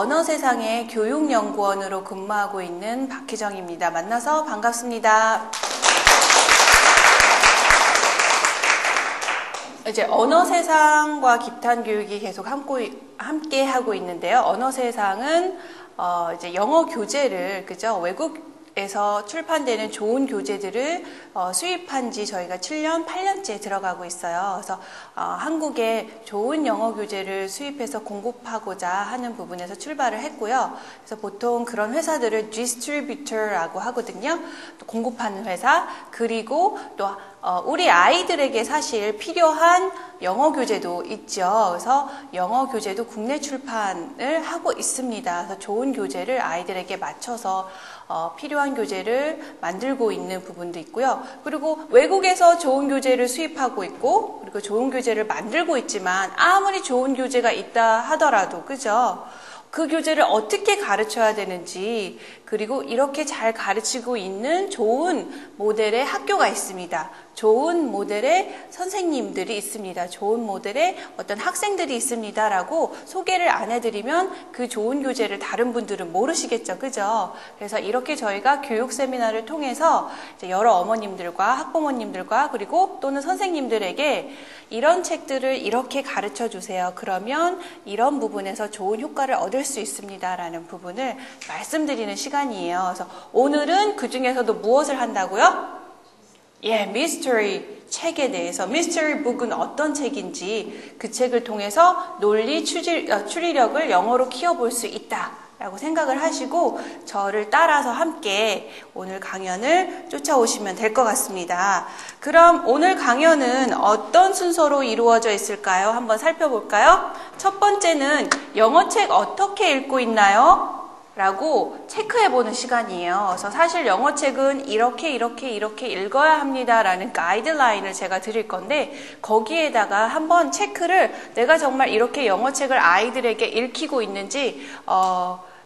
언어세상의 교육연구원으로 근무하고 있는 박희정입니다. 만나서 반갑습니다. 이제 언어세상과 집단 교육이 계속 함께 하고 있는데요. 언어세상은 이제 영어 교재를 외국에서 출판되는 좋은 교재들을 수입한 지 저희가 7년, 8년째 들어가고 있어요. 그래서 한국에 좋은 영어 교재를 수입해서 공급하고자 하는 부분에서 출발을 했고요. 그래서 보통 그런 회사들을 디스트리뷰터라고 하거든요. 또 공급하는 회사, 그리고 또 우리 아이들에게 사실 필요한 영어 교재도 있죠. 그래서 영어 교재도 국내 출판을 하고 있습니다. 그래서 좋은 교재를 아이들에게 맞춰서 필요한 교재를 만들고 있는 부분도 있고요. 그리고 외국에서 좋은 교재를 수입하고 있고, 그리고 좋은 교재를 만들고 있지만 아무리 좋은 교재가 있다 하더라도, 그죠? 그 교재를 어떻게 가르쳐야 되는지, 그리고 이렇게 잘 가르치고 있는 좋은 모델의 학교가 있습니다. 좋은 모델의 선생님들이 있습니다. 좋은 모델의 어떤 학생들이 있습니다. 라고 소개를 안 해드리면 그 좋은 교재를 다른 분들은 모르시겠죠. 그죠? 그래서 이렇게 저희가 교육 세미나를 통해서 이제 여러 어머님들과 학부모님들과 그리고 또는 선생님들에게 이런 책들을 이렇게 가르쳐 주세요. 그러면 이런 부분에서 좋은 효과를 얻을 수 있습니다. 라는 부분을 말씀드리는 시간이에요. 그래서 오늘은 그 중에서도 무엇을 한다고요? 미스터리 책에 대해서, 미스터리 북은 어떤 책인지 그 책을 통해서 논리 추리력을 영어로 키워볼 수 있다 라고 생각을 하시고 저를 따라서 함께 오늘 강연을 쫓아오시면 될 것 같습니다. 그럼 오늘 강연은 어떤 순서로 이루어져 있을까요? 한번 살펴볼까요? 첫 번째는 영어책 어떻게 읽고 있나요? 라고 체크해보는 시간이에요. 그래서 사실 영어책은 이렇게 읽어야 합니다 라는 가이드라인을 제가 드릴 건데, 거기에다가 한번 체크를, 내가 정말 이렇게 영어책을 아이들에게 읽히고 있는지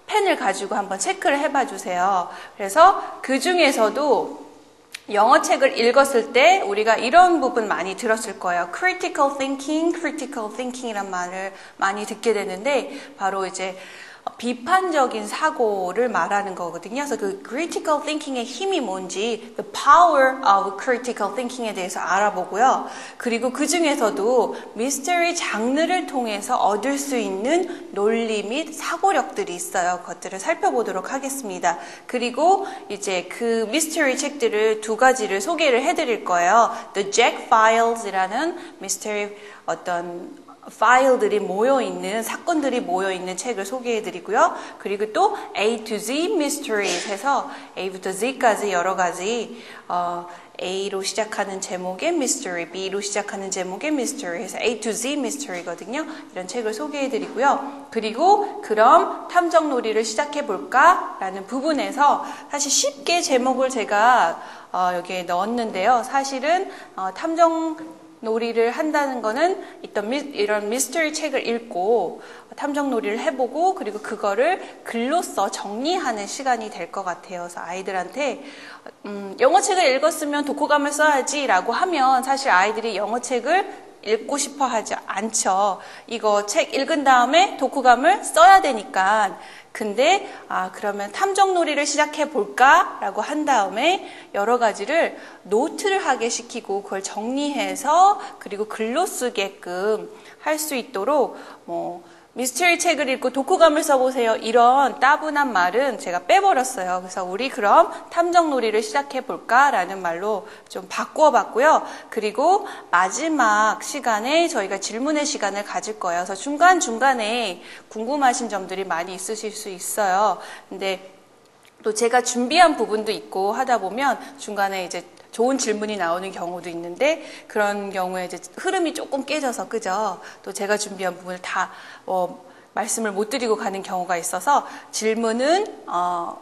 펜을 가지고 한번 체크를 해봐 주세요. 그래서 그 중에서도 영어책을 읽었을 때 우리가 이런 부분 많이 들었을 거예요. critical thinking이란 말을 많이 듣게 되는데, 바로 이제 비판적인 사고를 말하는 거거든요. 그래서 그 critical thinking의 힘이 뭔지, the power of critical thinking에 대해서 알아보고요. 그리고 그 중에서도 미스터리 장르를 통해서 얻을 수 있는 논리 및 사고력들이 있어요. 그것들을 살펴보도록 하겠습니다. 그리고 이제 그 미스터리 책들을 두 가지를 소개를 해드릴 거예요. The Jack Files이라는 미스터리 파일들이 모여있는, 사건들이 모여있는 책을 소개해드리고요. 그리고 또 A to Z Mysteries 해서 A부터 Z까지 여러 가지 A로 시작하는 제목의 Mystery, B로 시작하는 제목의 Mystery 해서 A to Z Mystery거든요. 이런 책을 소개해드리고요. 그리고 그럼 탐정놀이를 시작해볼까? 라는 부분에서 사실 쉽게 제목을 제가 여기에 넣었는데요. 사실은 탐정놀이를 한다는 거는 이런 미스터리 책을 읽고 탐정놀이를 해보고 그리고 그거를 글로써 정리하는 시간이 될 것 같아요. 그래서 아이들한테 영어책을 읽었으면 독후감을 써야지 라고 하면 사실 아이들이 영어책을 읽고 싶어 하지 않죠. 이거 책 읽은 다음에 독후감을 써야 되니까. 근데 그러면 탐정놀이를 시작해 볼까? 라고 한 다음에 여러 가지를 노트를 하게 시키고 그걸 정리해서 그리고 글로 쓰게끔 할 수 있도록 미스터리 책을 읽고 독후감을 써보세요. 이런 따분한 말은 제가 빼버렸어요. 그래서 우리 그럼 탐정놀이를 시작해볼까? 라는 말로 좀 바꾸어봤고요. 그리고 마지막 시간에 저희가 질문의 시간을 가질 거예요. 그래서 중간중간에 궁금하신 점들이 많이 있으실 수 있어요. 근데 또 제가 준비한 부분도 있고 하다 보면 중간에 이제 좋은 질문이 나오는 경우도 있는데, 그런 경우에 이제 흐름이 조금 깨져서, 그죠? 또 제가 준비한 부분을 다 말씀을 못 드리고 가는 경우가 있어서 질문은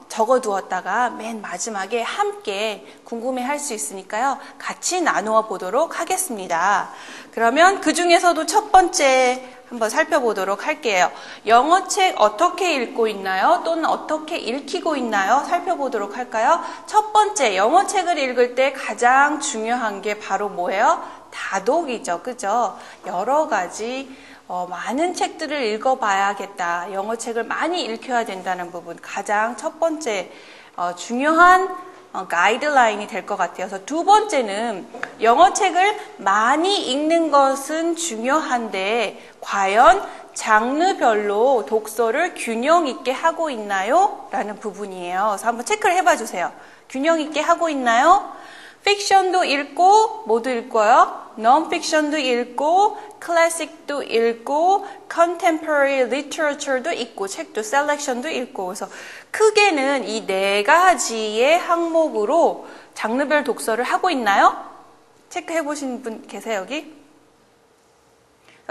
적어두었다가 맨 마지막에 함께 궁금해할 수 있으니까요. 같이 나누어 보도록 하겠습니다. 그러면 그 중에서도 첫 번째 한번 살펴보도록 할게요. 영어책 어떻게 읽고 있나요? 또는 어떻게 읽히고 있나요? 살펴보도록 할까요? 첫 번째, 영어책을 읽을 때 가장 중요한 게 바로 뭐예요? 다독이죠. 그죠? 여러 가지 많은 책들을 읽어봐야겠다. 영어 책을 많이 읽혀야 된다는 부분. 가장 첫 번째 중요한 가이드라인이 될 것 같아요. 그래서 두 번째는 영어 책을 많이 읽는 것은 중요한데 과연 장르별로 독서를 균형 있게 하고 있나요? 라는 부분이에요. 그래서 한번 체크를 해봐 주세요. 균형 있게 하고 있나요? 픽션도 읽고 뭐도 읽고요? non-fiction도 읽고 클래식도 읽고 contemporary literature도 읽고 책도 selection도 읽고 그래서 크게는 이 네 가지의 항목으로 장르별 독서를 하고 있나요? 체크해 보신 분 계세요 여기?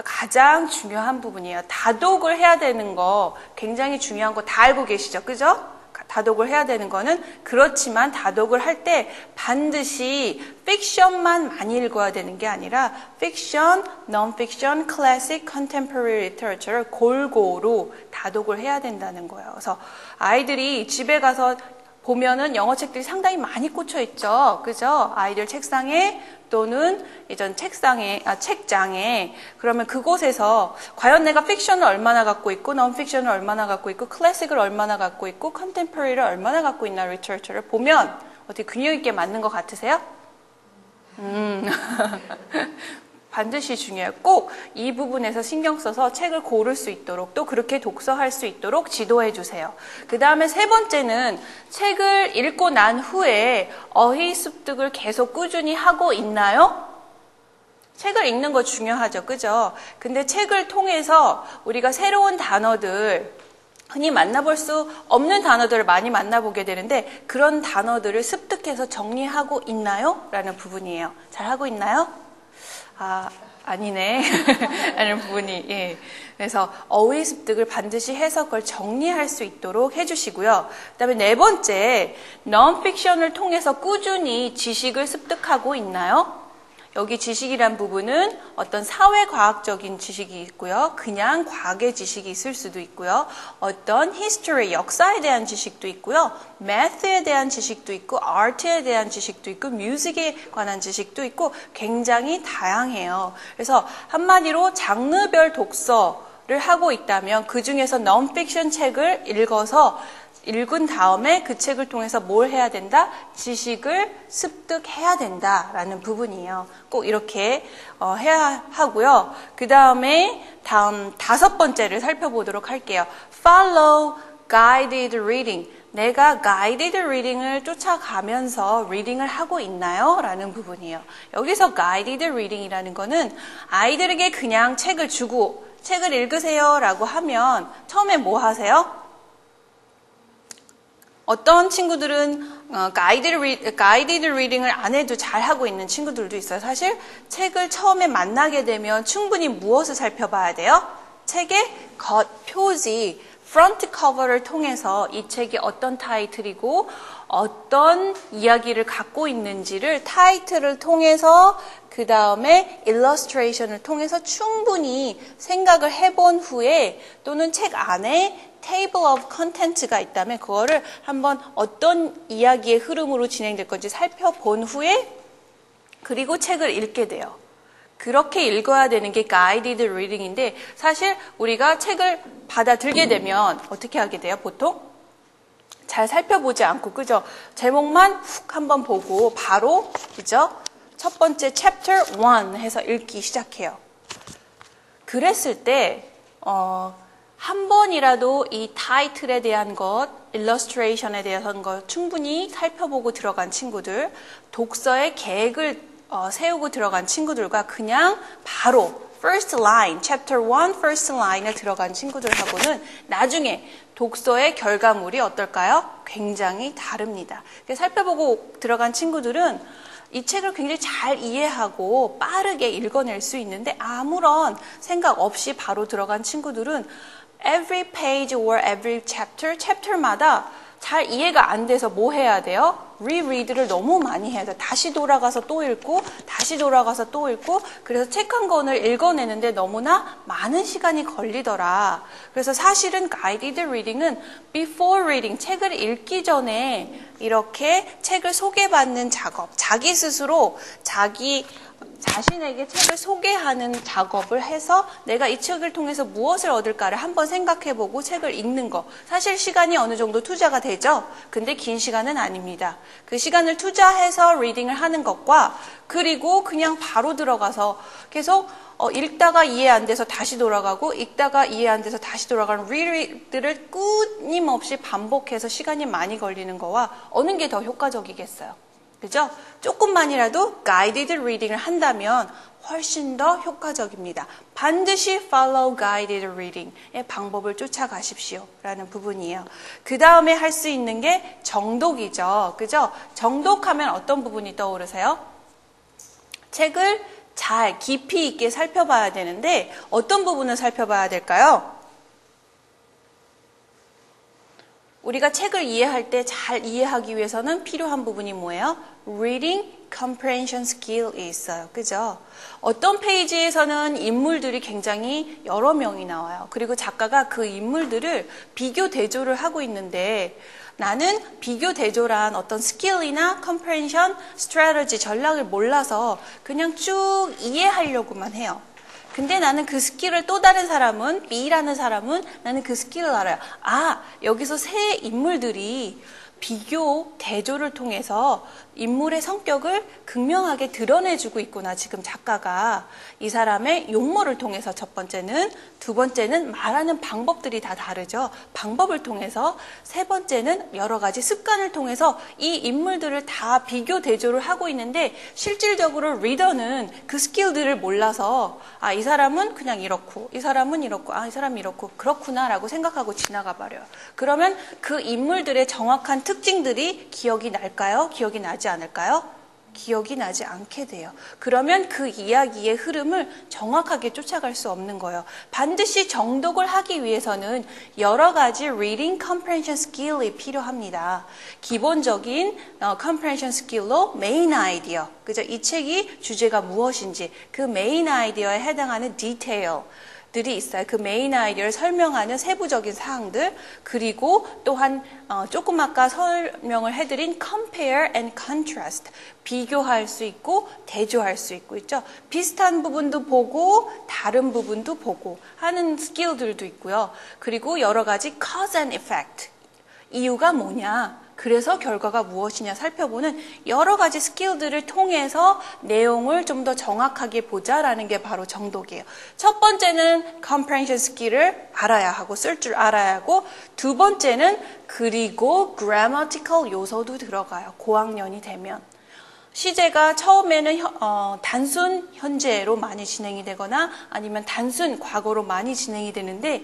가장 중요한 부분이에요. 다독을 해야 되는 거 굉장히 중요한 거 다 알고 계시죠? 그죠? 다독을 해야 되는 거는 그렇지만 다독을 할 때 반드시 픽션만 많이 읽어야 되는 게 아니라 픽션, non-fiction, classic, contemporary literature를 골고루 다독을 해야 된다는 거예요. 그래서 아이들이 집에 가서 보면은 영어 책들이 상당히 많이 꽂혀 있죠. 그죠? 아이들 책상에 또는 이전 책장에 그러면 그곳에서 과연 내가 픽션을 얼마나 갖고 있고 non-fiction을 얼마나 갖고 있고 클래식을 얼마나 갖고 있고 컨템포러리를 얼마나 갖고 있나 리터처를 보면 어떻게 균형 있게 맞는 것 같으세요? 반드시 중요해요. 꼭 이 부분에서 신경 써서 책을 고를 수 있도록 또 그렇게 독서할 수 있도록 지도해 주세요. 그 다음에 세 번째는 책을 읽고 난 후에 어휘 습득을 계속 꾸준히 하고 있나요? 책을 읽는 거 중요하죠. 그죠? 근데 책을 통해서 우리가 새로운 단어들 흔히 만나볼 수 없는 단어들을 많이 만나보게 되는데 그런 단어들을 습득해서 정리하고 있나요? 라는 부분이에요. 잘 하고 있나요? 아니네. 라는 부분이, 예. 그래서 어휘 습득을 반드시 해서 그걸 정리할 수 있도록 해주시고요. 그 다음에 네 번째, non-fiction을 통해서 꾸준히 지식을 습득하고 있나요? 여기 지식이란 부분은 어떤 사회과학적인 지식이 있고요. 그냥 과학의 지식이 있을 수도 있고요. 어떤 history, 역사에 대한 지식도 있고요. math에 대한 지식도 있고, art에 대한 지식도 있고, music에 관한 지식도 있고 굉장히 다양해요. 그래서 한마디로 장르별 독서를 하고 있다면 그 중에서 non-fiction 책을 읽은 다음에 그 책을 통해서 뭘 해야 된다? 지식을 습득해야 된다라는 부분이에요. 꼭 이렇게 해야 하고요. 그 다음에 다음 다섯 번째를 살펴보도록 할게요. Follow guided reading. 내가 guided reading을 쫓아가면서 리딩을 하고 있나요? 라는 부분이에요. 여기서 guided reading이라는 거는 아이들에게 그냥 책을 주고 책을 읽으세요 라고 하면 처음에 뭐 하세요? 어떤 친구들은 가이디드 리딩을 안 해도 잘하고 있는 친구들도 있어요. 사실 책을 처음에 만나게 되면 충분히 무엇을 살펴봐야 돼요? 책의 겉 표지, 프런트 커버를 통해서 이 책이 어떤 타이틀이고 어떤 이야기를 갖고 있는지를 타이틀을 통해서 그 다음에 일러스트레이션을 통해서 충분히 생각을 해본 후에 또는 책 안에 table of content가 있다면 그거를 한번 어떤 이야기의 흐름으로 진행될 건지 살펴본 후에 그리고 책을 읽게 돼요. 그렇게 읽어야 되는 게 guided reading인데 사실 우리가 책을 받아들게 되면 어떻게 하게 돼요? 보통 잘 살펴보지 않고 그죠? 제목만 훅 한번 보고 바로 그죠? 첫 번째 chapter 1 해서 읽기 시작해요. 그랬을 때 한 번이라도 이 타이틀에 대한 것, 일러스트레이션에 대한 것 충분히 살펴보고 들어간 친구들, 독서의 계획을 세우고 들어간 친구들과 그냥 바로 first line, chapter 1 first line에 들어간 친구들하고는 나중에 독서의 결과물이 어떨까요? 굉장히 다릅니다. 살펴보고 들어간 친구들은 이 책을 굉장히 잘 이해하고 빠르게 읽어낼 수 있는데 아무런 생각 없이 바로 들어간 친구들은 every page or every chapter마다 잘 이해가 안 돼서 뭐 해야 돼요? 리리드를 너무 많이 해야 돼. 다시 돌아가서 또 읽고 다시 돌아가서 또 읽고 그래서 책 한 권을 읽어내는데 너무나 많은 시간이 걸리더라. 그래서 사실은 guided reading은 before reading, 책을 읽기 전에 이렇게 책을 소개받는 작업, 자기 스스로 자신에게 책을 소개하는 작업을 해서 내가 이 책을 통해서 무엇을 얻을까를 한번 생각해보고 책을 읽는 거. 사실 시간이 어느 정도 투자가 되죠? 근데 긴 시간은 아닙니다. 그 시간을 투자해서 리딩을 하는 것과 그리고 그냥 바로 들어가서 계속 읽다가 이해 안 돼서 다시 돌아가고 읽다가 이해 안 돼서 다시 돌아가는 리리드를 끊임없이 반복해서 시간이 많이 걸리는 거와 어느 게 더 효과적이겠어요? 그죠? 조금만이라도 guided reading을 한다면 훨씬 더 효과적입니다. 반드시 follow guided reading의 방법을 쫓아가십시오. 라는 부분이에요. 그 다음에 할 수 있는 게 정독이죠. 그죠? 정독하면 어떤 부분이 떠오르세요? 책을 잘 깊이 있게 살펴봐야 되는데 어떤 부분을 살펴봐야 될까요? 우리가 책을 이해할 때 잘 이해하기 위해서는 필요한 부분이 뭐예요? Reading Comprehension Skill이 있어요. 그죠? 어떤 페이지에서는 인물들이 굉장히 여러 명이 나와요. 그리고 작가가 그 인물들을 비교 대조를 하고 있는데 나는 비교 대조란 어떤 스킬이나 comprehension, strategy, 전략을 몰라서 그냥 쭉 이해하려고만 해요. 근데 나는 그 스킬을 또 다른 사람은, B라는 사람은 나는 그 스킬을 알아요. 아, 여기서 세 인물들이 비교, 대조를 통해서 인물의 성격을 극명하게 드러내주고 있구나. 지금 작가가 이 사람의 용모를 통해서 첫 번째는, 두 번째는 말하는 방법들이 다 다르죠. 방법을 통해서, 세 번째는 여러 가지 습관을 통해서 이 인물들을 다 비교, 대조를 하고 있는데 실질적으로 리더는 그 스킬들을 몰라서 아, 이 사람은 그냥 이렇고 이 사람은 이렇고 아, 이 사람이 이렇고 그렇구나 라고 생각하고 지나가 버려요. 그러면 그 인물들의 정확한 특징들이 기억이 날까요? 기억이 나지 않을까요? 기억이 나지 않게 돼요. 그러면 그 이야기의 흐름을 정확하게 쫓아갈 수 없는 거예요. 반드시 정독을 하기 위해서는 여러 가지 reading comprehension skill이 필요합니다. 기본적인 comprehension skill로 main idea, 그죠? 이 책이 주제가 무엇인지 그 main idea에 해당하는 detail 들이 있어요. 그 메인 아이디어를 설명하는 세부적인 사항들, 그리고 또한 조금 아까 설명을 해드린 compare and contrast, 비교할 수 있고 대조할 수 있고 있죠. 비슷한 부분도 보고 다른 부분도 보고 하는 스킬들도 있고요. 그리고 여러 가지 cause and effect, 이유가 뭐냐, 그래서 결과가 무엇이냐 살펴보는 여러 가지 스킬들을 통해서 내용을 좀 더 정확하게 보자라는 게 바로 정독이에요. 첫 번째는 comprehension skill을 알아야 하고 쓸 줄 알아야 하고, 두 번째는 그리고 grammatical 요소도 들어가요. 고학년이 되면. 시제가 처음에는 단순 현재로 많이 진행이 되거나 아니면 단순 과거로 많이 진행이 되는데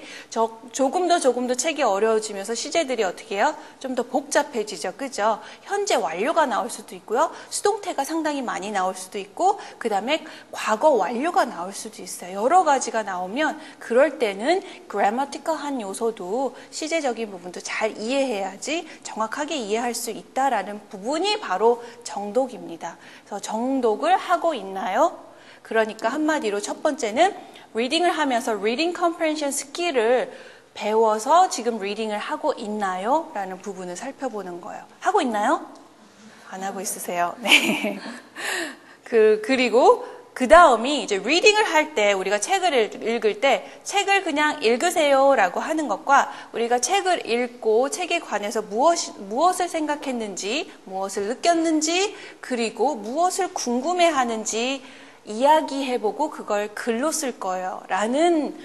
조금 더 책이 어려워지면서 시제들이 어떻게 해요? 좀 더 복잡해지죠. 그죠? 현재 완료가 나올 수도 있고요. 수동태가 상당히 많이 나올 수도 있고 그 다음에 과거 완료가 나올 수도 있어요. 여러 가지가 나오면 그럴 때는 grammatical한 요소도 시제적인 부분도 잘 이해해야지 정확하게 이해할 수 있다라는 부분이 바로 정독입니다. 그래서 정독을 하고 있나요? 그러니까 한마디로 첫 번째는 리딩을 하면서 리딩 컴프레hen션 스킬을 배워서 지금 리딩을 하고 있나요? 라는 부분을 살펴보는 거예요. 하고 있나요? 안 하고 있으세요? 네. 그리고 그 다음이 이제 리딩을 할 때 우리가 책을 읽을 때 책을 그냥 읽으세요 라고 하는 것과 우리가 책을 읽고 책에 관해서 무엇을 생각했는지, 무엇을 느꼈는지, 그리고 무엇을 궁금해하는지 이야기해보고 그걸 글로 쓸 거예요 라는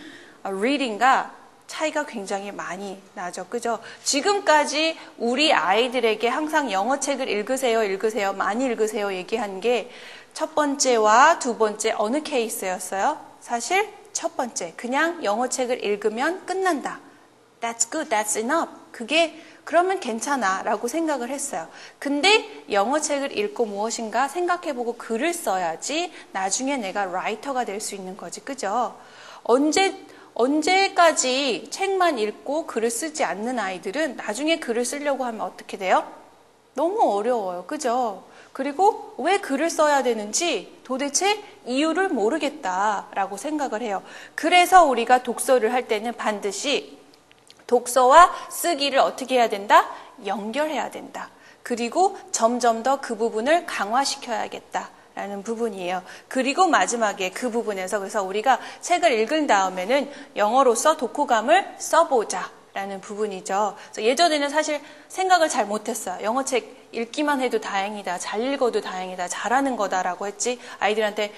리딩과 차이가 굉장히 많이 나죠. 그죠? 지금까지 우리 아이들에게 항상 영어책을 읽으세요, 많이 읽으세요 얘기한 게 첫 번째와 두 번째 어느 케이스였어요? 사실 첫 번째, 그냥 영어책을 읽으면 끝난다. That's good, that's enough. 그게 그러면 괜찮아 라고 생각을 했어요. 근데 영어책을 읽고 무엇인가 생각해보고 글을 써야지 나중에 내가 라이터가 될 수 있는 거지. 그죠? 언제까지 책만 읽고 글을 쓰지 않는 아이들은 나중에 글을 쓰려고 하면 어떻게 돼요? 너무 어려워요. 그죠? 그리고 왜 글을 써야 되는지 도대체 이유를 모르겠다라고 생각을 해요. 그래서 우리가 독서를 할 때는 반드시 독서와 쓰기를 어떻게 해야 된다? 연결해야 된다. 그리고 점점 더 그 부분을 강화시켜야겠다라는 부분이에요. 그리고 마지막에 그 부분에서 그래서 우리가 책을 읽은 다음에는 영어로서 독후감을 써보자. 라는 부분이죠. 그래서 예전에는 사실 생각을 잘 못했어요. 영어책 읽기만 해도 다행이다. 잘 읽어도 다행이다. 잘하는 거다라고 했지. 아이들한테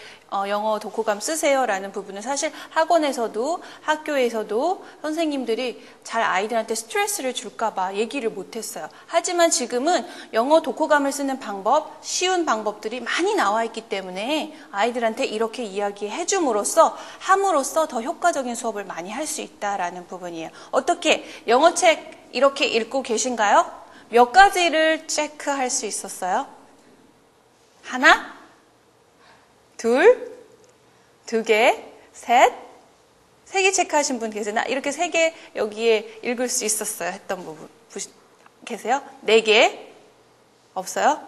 영어 독후감 쓰세요라는 부분은 사실 학원에서도 학교에서도 선생님들이 잘 아이들한테 스트레스를 줄까 봐 얘기를 못했어요. 하지만 지금은 영어 독후감을 쓰는 방법, 쉬운 방법들이 많이 나와 있기 때문에 아이들한테 이렇게 이야기해 줌으로써 함으로써 더 효과적인 수업을 많이 할 수 있다라는 부분이에요. 어떻게 영어책 이렇게 읽고 계신가요? 몇 가지를 체크할 수 있었어요? 하나, 둘, 두 개, 셋, 세 개 체크하신 분 계세요? 나 이렇게 세 개 여기에 읽을 수 있었어요 했던 부분 계세요? 네 개? 없어요?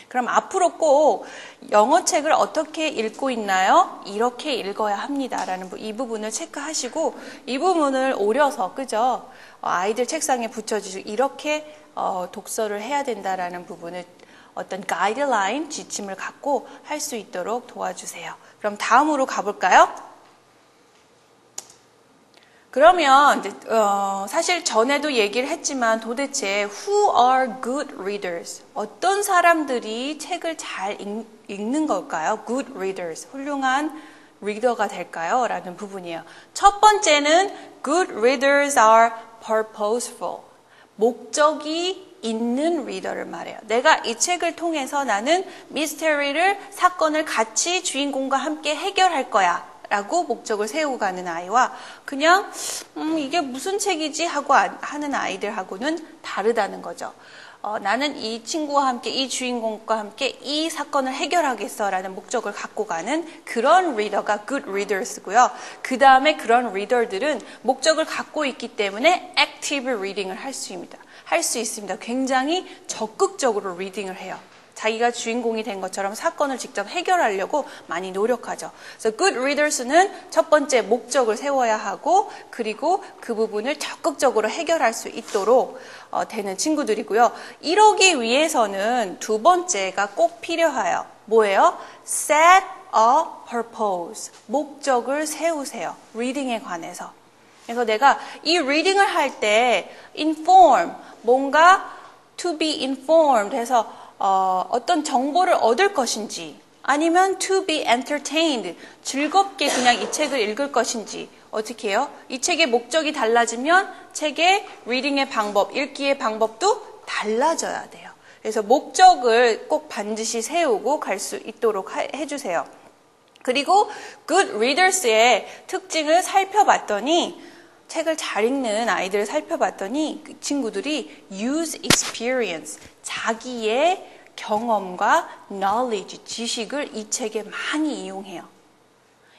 그럼 앞으로 꼭 영어책을 어떻게 읽고 있나요? 이렇게 읽어야 합니다라는 이 부분을 체크하시고 이 부분을 오려서 그죠? 아이들 책상에 붙여주시고 이렇게 독서를 해야 된다라는 부분을 어떤 가이드라인, 지침을 갖고 할 수 있도록 도와주세요. 그럼 다음으로 가볼까요? 그러면 이제 사실 전에도 얘기를 했지만 도대체 who are good readers? 어떤 사람들이 책을 잘 읽는 걸까요? good readers, 훌륭한 리더가 될까요? 라는 부분이에요. 첫 번째는 good readers are purposeful. 목적이 있는 리더를 말해요. 내가 이 책을 통해서 나는 미스테리를, 사건을 같이 주인공과 함께 해결할 거야. 라고 목적을 세우고 가는 아이와 그냥 이게 무슨 책이지 하고 하는 아이들하고는 다르다는 거죠. 나는 이 친구와 함께 이 주인공과 함께 이 사건을 해결하겠어 라는 목적을 갖고 가는 그런 리더가 good readers고요. 그 다음에 그런 리더들은 목적을 갖고 있기 때문에 active reading을 할 수 있습니다. 굉장히 적극적으로 리딩을 해요. 자기가 주인공이 된 것처럼 사건을 직접 해결하려고 많이 노력하죠. 그래서 good readers는 첫 번째 목적을 세워야 하고 그리고 그 부분을 적극적으로 해결할 수 있도록 되는 친구들이고요. 이러기 위해서는 두 번째가 꼭 필요해요. 뭐예요? set a purpose. 목적을 세우세요. 리딩에 관해서. 그래서 내가 이 리딩을 할 때 inform, 뭔가 to be informed 해서 어떤 정보를 얻을 것인지 아니면 to be entertained, 즐겁게 그냥 이 책을 읽을 것인지 어떻게 해요? 이 책의 목적이 달라지면 책의 리딩의 방법, 읽기의 방법도 달라져야 돼요. 그래서 목적을 꼭 반드시 세우고 갈 수 있도록 해주세요. 그리고 good readers의 특징을 살펴봤더니 책을 잘 읽는 아이들을 살펴봤더니 그 친구들이 use experience, 자기의 경험과 knowledge, 지식을 이 책에 많이 이용해요.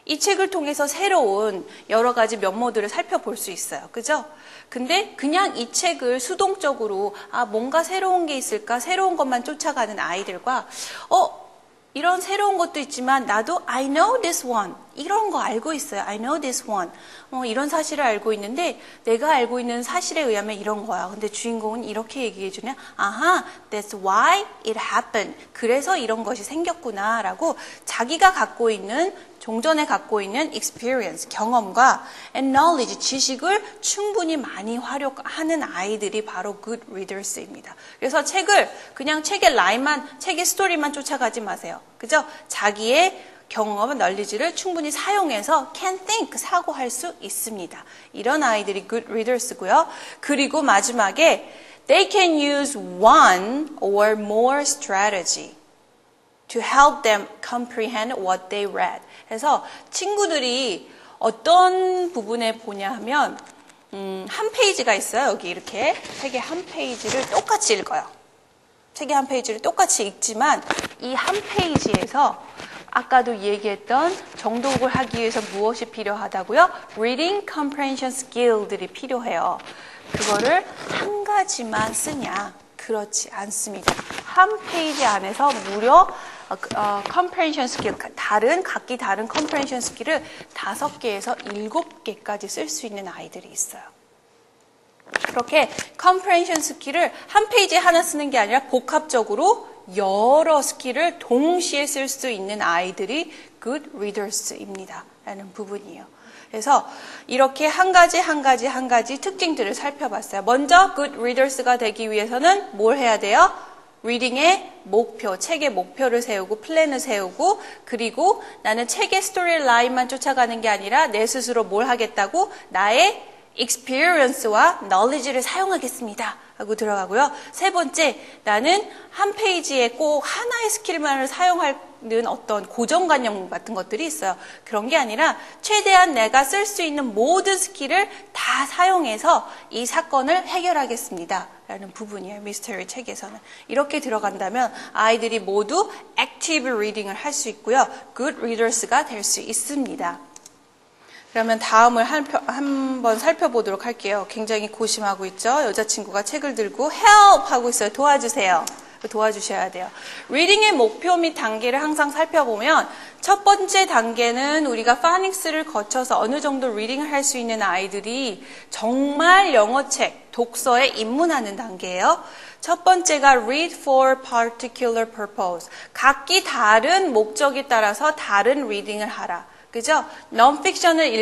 이 책을 통해서 새로운 여러 가지 면모들을 살펴볼 수 있어요. 그죠? 근데 그냥 이 책을 수동적으로 뭔가 새로운 게 있을까? 새로운 것만 쫓아가는 아이들과 이런 새로운 것도 있지만 나도 I know this one. 이런 거 알고 있어요. I know this one. 이런 사실을 알고 있는데 내가 알고 있는 사실에 의하면 이런 거야. 근데 주인공은 이렇게 얘기해 주냐? 아하, that's why it happened. 그래서 이런 것이 생겼구나 라고 자기가 갖고 있는 종전에 갖고 있는 experience, 경험과 and knowledge, 지식을 충분히 많이 활용하는 아이들이 바로 good readers입니다. 그래서 책을 그냥 책의 라인만, 책의 스토리만 쫓아가지 마세요. 그죠? 자기의 경험과 널리지를 충분히 사용해서 can think, 사고할 수 있습니다. 이런 아이들이 good readers고요. 그리고 마지막에 they can use one or more strategy to help them comprehend what they read. 그래서 친구들이 어떤 부분에 보냐 하면 한 페이지가 있어요. 여기 이렇게 책의 한 페이지를 똑같이 읽어요. 책의 한 페이지를 똑같이 읽지만 이 한 페이지에서 아까도 얘기했던 정독을 하기 위해서 무엇이 필요하다고요? Reading Comprehension Skill들이 필요해요. 그거를 한 가지만 쓰냐? 그렇지 않습니다. 한 페이지 안에서 무려 comprehension 스킬, 각기 다른 comprehension 스킬을 5개에서 7개까지 쓸 수 있는 아이들이 있어요. 그렇게 comprehension 스킬을 한 페이지에 하나 쓰는 게 아니라 복합적으로 여러 스킬을 동시에 쓸 수 있는 아이들이 good readers입니다. 라는 부분이에요. 그래서 이렇게 한 가지 특징들을 살펴봤어요. 먼저 good readers가 되기 위해서는 뭘 해야 돼요? 리딩의 목표, 책의 목표를 세우고 플랜을 세우고 그리고 나는 책의 스토리 라인만 쫓아가는 게 아니라 내 스스로 뭘 하겠다고? 나의 experience와 knowledge를 사용하겠습니다. 하고 들어가고요. 세 번째, 나는 한 페이지에 꼭 하나의 스킬만을 사용하는 어떤 고정관념 같은 것들이 있어요. 그런 게 아니라 최대한 내가 쓸 수 있는 모든 스킬을 다 사용해서 이 사건을 해결하겠습니다. 라는 부분이에요. 미스터리 책에서는. 이렇게 들어간다면 아이들이 모두 active reading을 할 수 있고요. good readers가 될 수 있습니다. 그러면 다음을 한번 살펴보도록 할게요. 굉장히 고심하고 있죠? 여자친구가 책을 들고 help 하고 있어요. 도와주세요. 도와주셔야 돼요. 리딩의 목표 및 단계를 항상 살펴보면 첫 번째 단계는 우리가 파닉스를 거쳐서 어느 정도 리딩을 할 수 있는 아이들이 정말 영어책, 독서에 입문하는 단계예요. 첫 번째가 read for particular purpose. 각기 다른 목적에 따라서 다른 리딩을 하라. 그죠? non-fiction을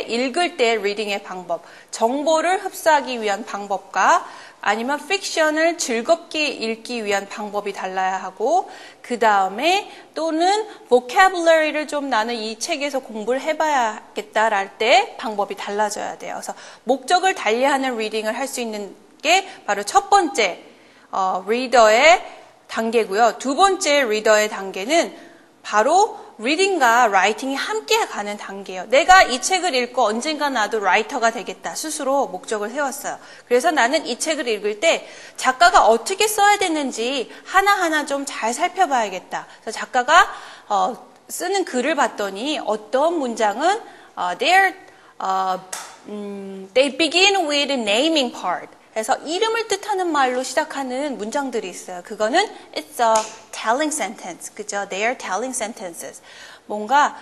읽을 때 리딩의 방법, 정보를 흡수하기 위한 방법과 아니면 fiction을 즐겁게 읽기 위한 방법이 달라야 하고 그 다음에 또는 vocabulary를 좀 나는 이 책에서 공부를 해봐야겠다랄 때 방법이 달라져야 돼요. 그래서 목적을 달리하는 리딩을 할 수 있는 게 바로 첫 번째 리더의 단계고요. 두 번째 리더의 단계는 바로 리딩과 라이팅이 함께 가는 단계예요. 내가 이 책을 읽고 언젠가 나도 라이터가 되겠다. 스스로 목적을 세웠어요. 그래서 나는 이 책을 읽을 때 작가가 어떻게 써야 되는지 하나하나 좀 잘 살펴봐야겠다. 그래서 작가가 쓰는 글을 봤더니 어떤 문장은 they begin with naming part. 그래서 이름을 뜻하는 말로 시작하는 문장들이 있어요. 그거는 it's a telling sentence. 그죠? They are telling sentences. 뭔가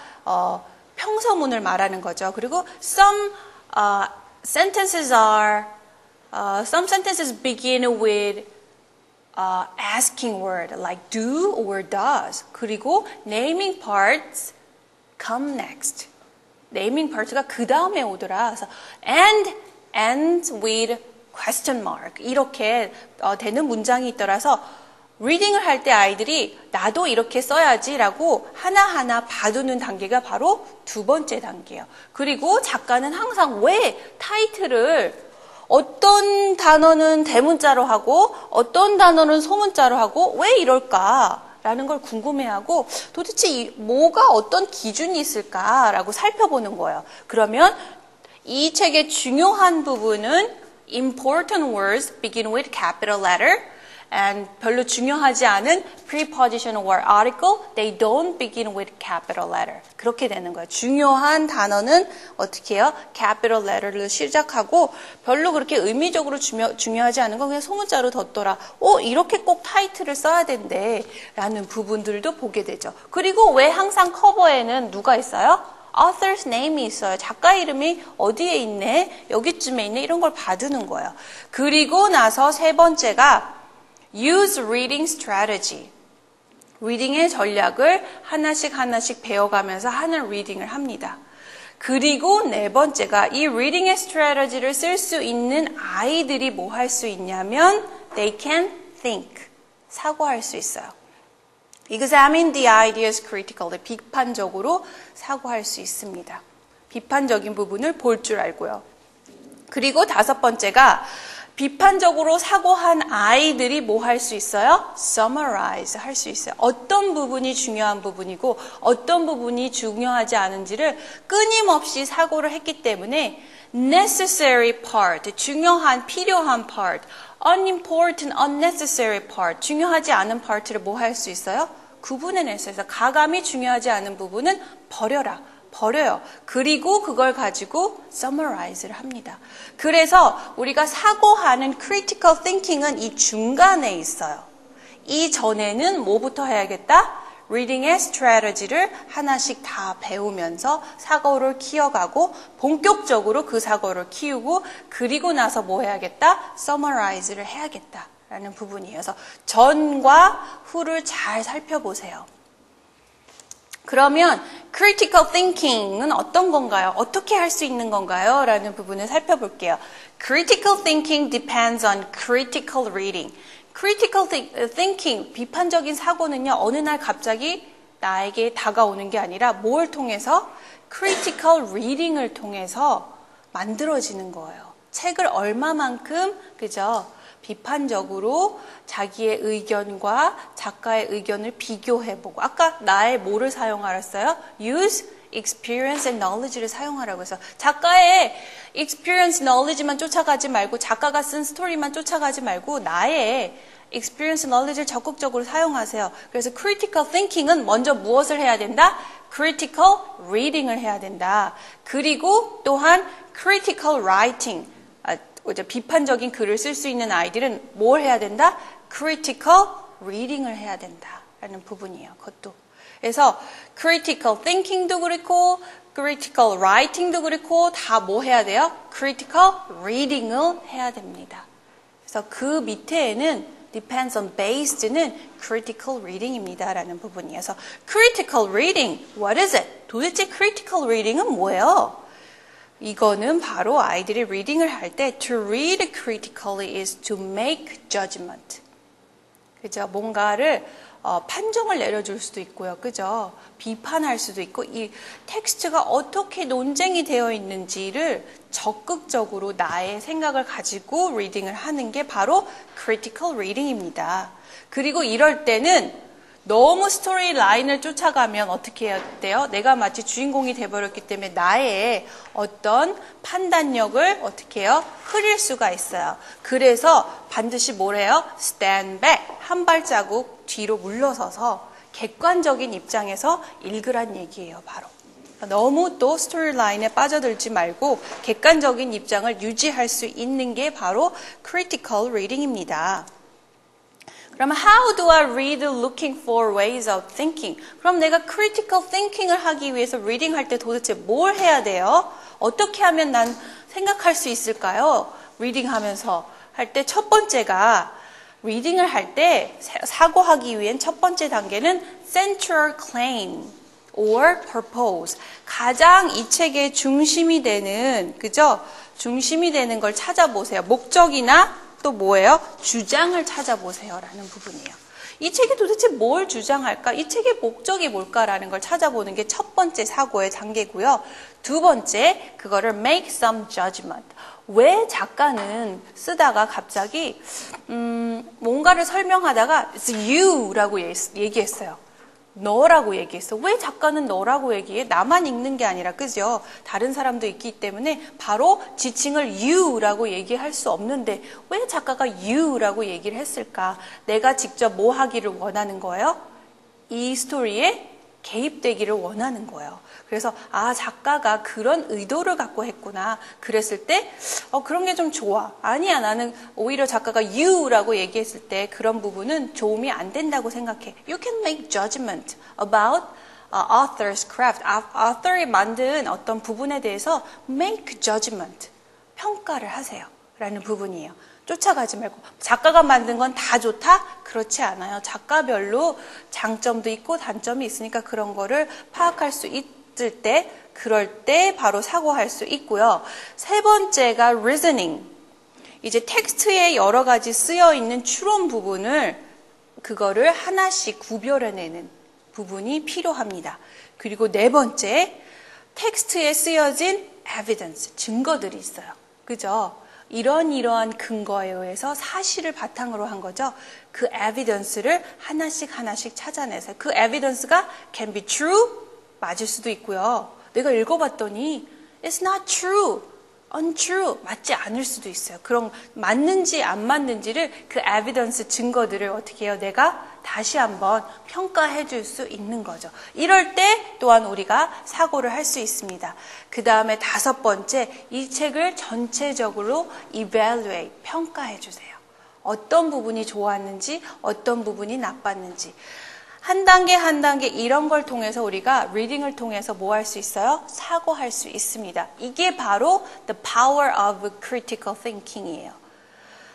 평서문을 말하는 거죠. 그리고 some sentences begin with asking word like do or does. 그리고 naming parts come next. naming parts가 그 다음에 오더라. 그래서 and ends with question mark 이렇게 되는 문장이 있더라서 리딩을 할 때 아이들이 나도 이렇게 써야지라고 하나하나 봐두는 단계가 바로 두 번째 단계예요. 그리고 작가는 항상 왜 타이틀을 어떤 단어는 대문자로 하고 어떤 단어는 소문자로 하고 왜 이럴까라는 걸 궁금해하고 도대체 뭐가 어떤 기준이 있을까라고 살펴보는 거예요. 그러면 이 책의 중요한 부분은 important words begin with capital letter and 별로 중요하지 않은 preposition or article they don't begin with capital letter. 그렇게 되는 거예요. 중요한 단어는 어떻게 해요? capital letter를 시작하고 별로 그렇게 의미적으로 중요하지 않은 건 그냥 소문자로 뒀더라. 이렇게 꼭 타이틀을 써야 된대 라는 부분들도 보게 되죠. 그리고 왜 항상 커버에는 누가 있어요? author's name이 있어요. 작가 이름이 어디에 있네, 여기쯤에 있네 이런 걸 봐두는 거예요. 그리고 나서 세 번째가 use reading strategy. 리딩의 전략을 하나씩 배워가면서 하는 리딩을 합니다. 그리고 네 번째가 이 리딩의 strategy를 쓸 수 있는 아이들이 뭐 할 수 있냐면 they can think. 사고할 수 있어요. Examine the ideas critically. 비판적으로 사고할 수 있습니다. 비판적인 부분을 볼 줄 알고요. 그리고 다섯 번째가 비판적으로 사고한 아이들이 뭐 할 수 있어요? Summarize 할 수 있어요. 어떤 부분이 중요한 부분이고 어떤 부분이 중요하지 않은지를 끊임없이 사고를 했기 때문에 necessary part, 중요한, 필요한 part, unimportant, unnecessary part, 중요하지 않은 part를 뭐 할 수 있어요? 구분해낼 수 있어요. 가감이 중요하지 않은 부분은 버려요. 그리고 그걸 가지고 summarize를 합니다. 그래서 우리가 사고하는 critical thinking은 이 중간에 있어요. 이전에는 뭐부터 해야겠다? 리딩의 스트래티지를 하나씩 다 배우면서 사고를 키워가고 본격적으로 그 사고를 키우고 그리고 나서 뭐 해야겠다? 서머라이즈를 해야겠다라는 부분이에요. 그래서 전과 후를 잘 살펴보세요. 그러면 critical thinking은 어떤 건가요? 어떻게 할 수 있는 건가요? 라는 부분을 살펴볼게요. Critical thinking depends on critical reading. Critical thinking, 비판적인 사고는요, 어느 날 갑자기 나에게 다가오는 게 아니라 뭘 통해서? Critical reading을 통해서 만들어지는 거예요. 책을 얼마만큼, 그죠? 비판적으로 자기의 의견과 작가의 의견을 비교해보고 아까 나의 뭐를 사용하랬어요? Use experience and knowledge를 사용하라고 해서 작가의 experience, knowledge만 쫓아가지 말고 작가가 쓴 스토리만 쫓아가지 말고 나의 experience, knowledge를 적극적으로 사용하세요. 그래서 critical thinking은 먼저 무엇을 해야 된다? critical reading을 해야 된다. 그리고 또한 critical writing, 비판적인 글을 쓸 수 있는 아이들은 뭘 해야 된다? critical reading을 해야 된다라는 부분이에요. 그것도. 그래서 critical thinking도 그렇고 critical writing도 그렇고 다 뭐 해야 돼요? critical reading을 해야 됩니다. 그래서 그 밑에는 depends on based는 critical reading입니다. 라는 부분이에요. 그래서 critical reading, what is it? 도대체 critical reading은 뭐예요? 이거는 바로 아이들이 리딩을 할 때 to read critically is to make judgment. 그죠? 뭔가를 판정을 내려줄 수도 있고요. 그죠? 비판할 수도 있고 이 텍스트가 어떻게 논쟁이 되어 있는지를 적극적으로 나의 생각을 가지고 리딩을 하는 게 바로 critical reading입니다. 그리고 이럴 때는 너무 스토리 라인을 쫓아가면 어떻게 해야 돼요? 내가 마치 주인공이 돼버렸기 때문에 나의 어떤 판단력을 어떻게 해요? 흐릴 수가 있어요. 그래서 반드시 뭘 해요? Stand back. 한 발자국 뒤로 물러서서 객관적인 입장에서 읽으란 얘기예요, 바로. 너무 또 스토리 라인에 빠져들지 말고 객관적인 입장을 유지할 수 있는 게 바로 critical reading입니다. 그러면 how do I read looking for ways of thinking? 그럼 내가 critical thinking을 하기 위해서 reading 할 때 도대체 뭘 해야 돼요? 어떻게 하면 난 생각할 수 있을까요? reading 하면서 할 때 첫 번째가 reading을 할 때 사고하기 위한 첫 번째 단계는 central claim or purpose. 가장 이 책의 중심이 되는, 그죠? 중심이 되는 걸 찾아보세요. 목적이나 또 뭐예요? 주장을 찾아보세요. 라는 부분이에요. 이 책이 도대체 뭘 주장할까? 이 책의 목적이 뭘까라는 걸 찾아보는 게 첫 번째 사고의 단계고요. 두 번째, 그거를 make some judgment. 왜 작가는 쓰다가 갑자기 뭔가를 설명하다가 it's you라고 얘기했어요. 너라고 얘기했어. 왜 작가는 너라고 얘기해? 나만 읽는 게 아니라, 그죠? 다른 사람도 있기 때문에 바로 지칭을 you라고 얘기할 수 없는데 왜 작가가 you라고 얘기를 했을까? 내가 직접 뭐 하기를 원하는 거예요? 이 스토리에 개입되기를 원하는 거예요. 그래서 작가가 그런 의도를 갖고 했구나. 그랬을 때 그런 게 좀 좋아. 아니야, 나는 오히려 작가가 you라고 얘기했을 때 그런 부분은 도움이 안 된다고 생각해. You can make judgment about author's craft. author이 만든 어떤 부분에 대해서 make judgment. 평가를 하세요. 라는 부분이에요. 쫓아가지 말고 작가가 만든 건 다 좋다? 그렇지 않아요. 작가별로 장점도 있고 단점이 있으니까 그런 거를 파악할 수 있을 때 그럴 때 바로 사고할 수 있고요. 세 번째가 reasoning. 이제 텍스트에 여러 가지 쓰여 있는 추론 부분을 그거를 하나씩 구별해내는 부분이 필요합니다. 그리고 네 번째, 텍스트에 쓰여진 evidence, 증거들이 있어요. 그죠? 이러한 근거에 의해서 사실을 바탕으로 한 거죠. 그 evidence를 하나씩 찾아내서 그 evidence가 can be true, 맞을 수도 있고요. 내가 읽어봤더니 it's not true, untrue, 맞지 않을 수도 있어요. 그럼 맞는지 안 맞는지를 그 evidence 증거들을 어떻게 해요? 내가 다시 한번 평가해 줄 수 있는 거죠. 이럴 때 또한 우리가 사고를 할 수 있습니다. 그 다음에 다섯 번째, 이 책을 전체적으로 evaluate, 평가해 주세요. 어떤 부분이 좋았는지, 어떤 부분이 나빴는지. 한 단계 한 단계 이런 걸 통해서 우리가 리딩을 통해서 뭐 할 수 있어요? 사고할 수 있습니다. 이게 바로 the power of critical thinking이에요.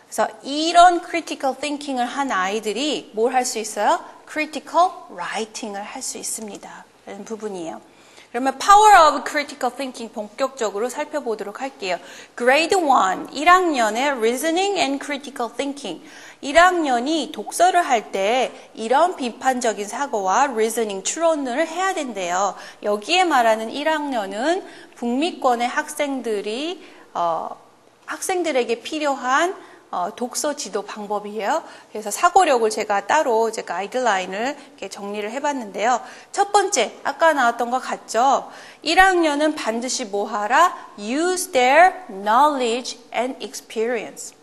그래서 이런 critical thinking을 한 아이들이 뭘 할 수 있어요? critical writing을 할 수 있습니다. 라는 부분이에요. 그러면 power of critical thinking 본격적으로 살펴보도록 할게요. Grade 1, 1학년의 reasoning and critical thinking. 1학년이 독서를 할 때 이런 비판적인 사고와 reasoning, 추론을 해야 된대요. 여기에 말하는 1학년은 북미권의 학생들이 학생들에게 필요한 독서 지도 방법이에요. 그래서 사고력을 제가 따로 가이드라인을 이렇게 정리를 해봤는데요. 첫 번째, 아까 나왔던 것 같죠? 1학년은 반드시 뭐 하라? Use their knowledge and experience.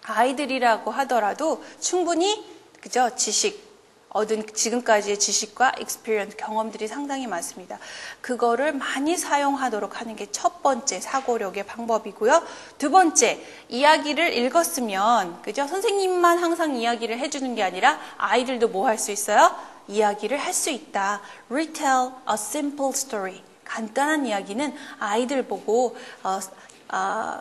아이들이라고 하더라도 충분히 그죠? 얻은 지금까지의 지식과 experience, 경험들이 상당히 많습니다. 그거를 많이 사용하도록 하는 게 첫 번째 사고력의 방법이고요. 두 번째, 이야기를 읽었으면, 그죠? 선생님만 항상 이야기를 해주는 게 아니라 아이들도 뭐 할 수 있어요? 이야기를 할 수 있다. Retell a simple story. 간단한 이야기는 아이들 보고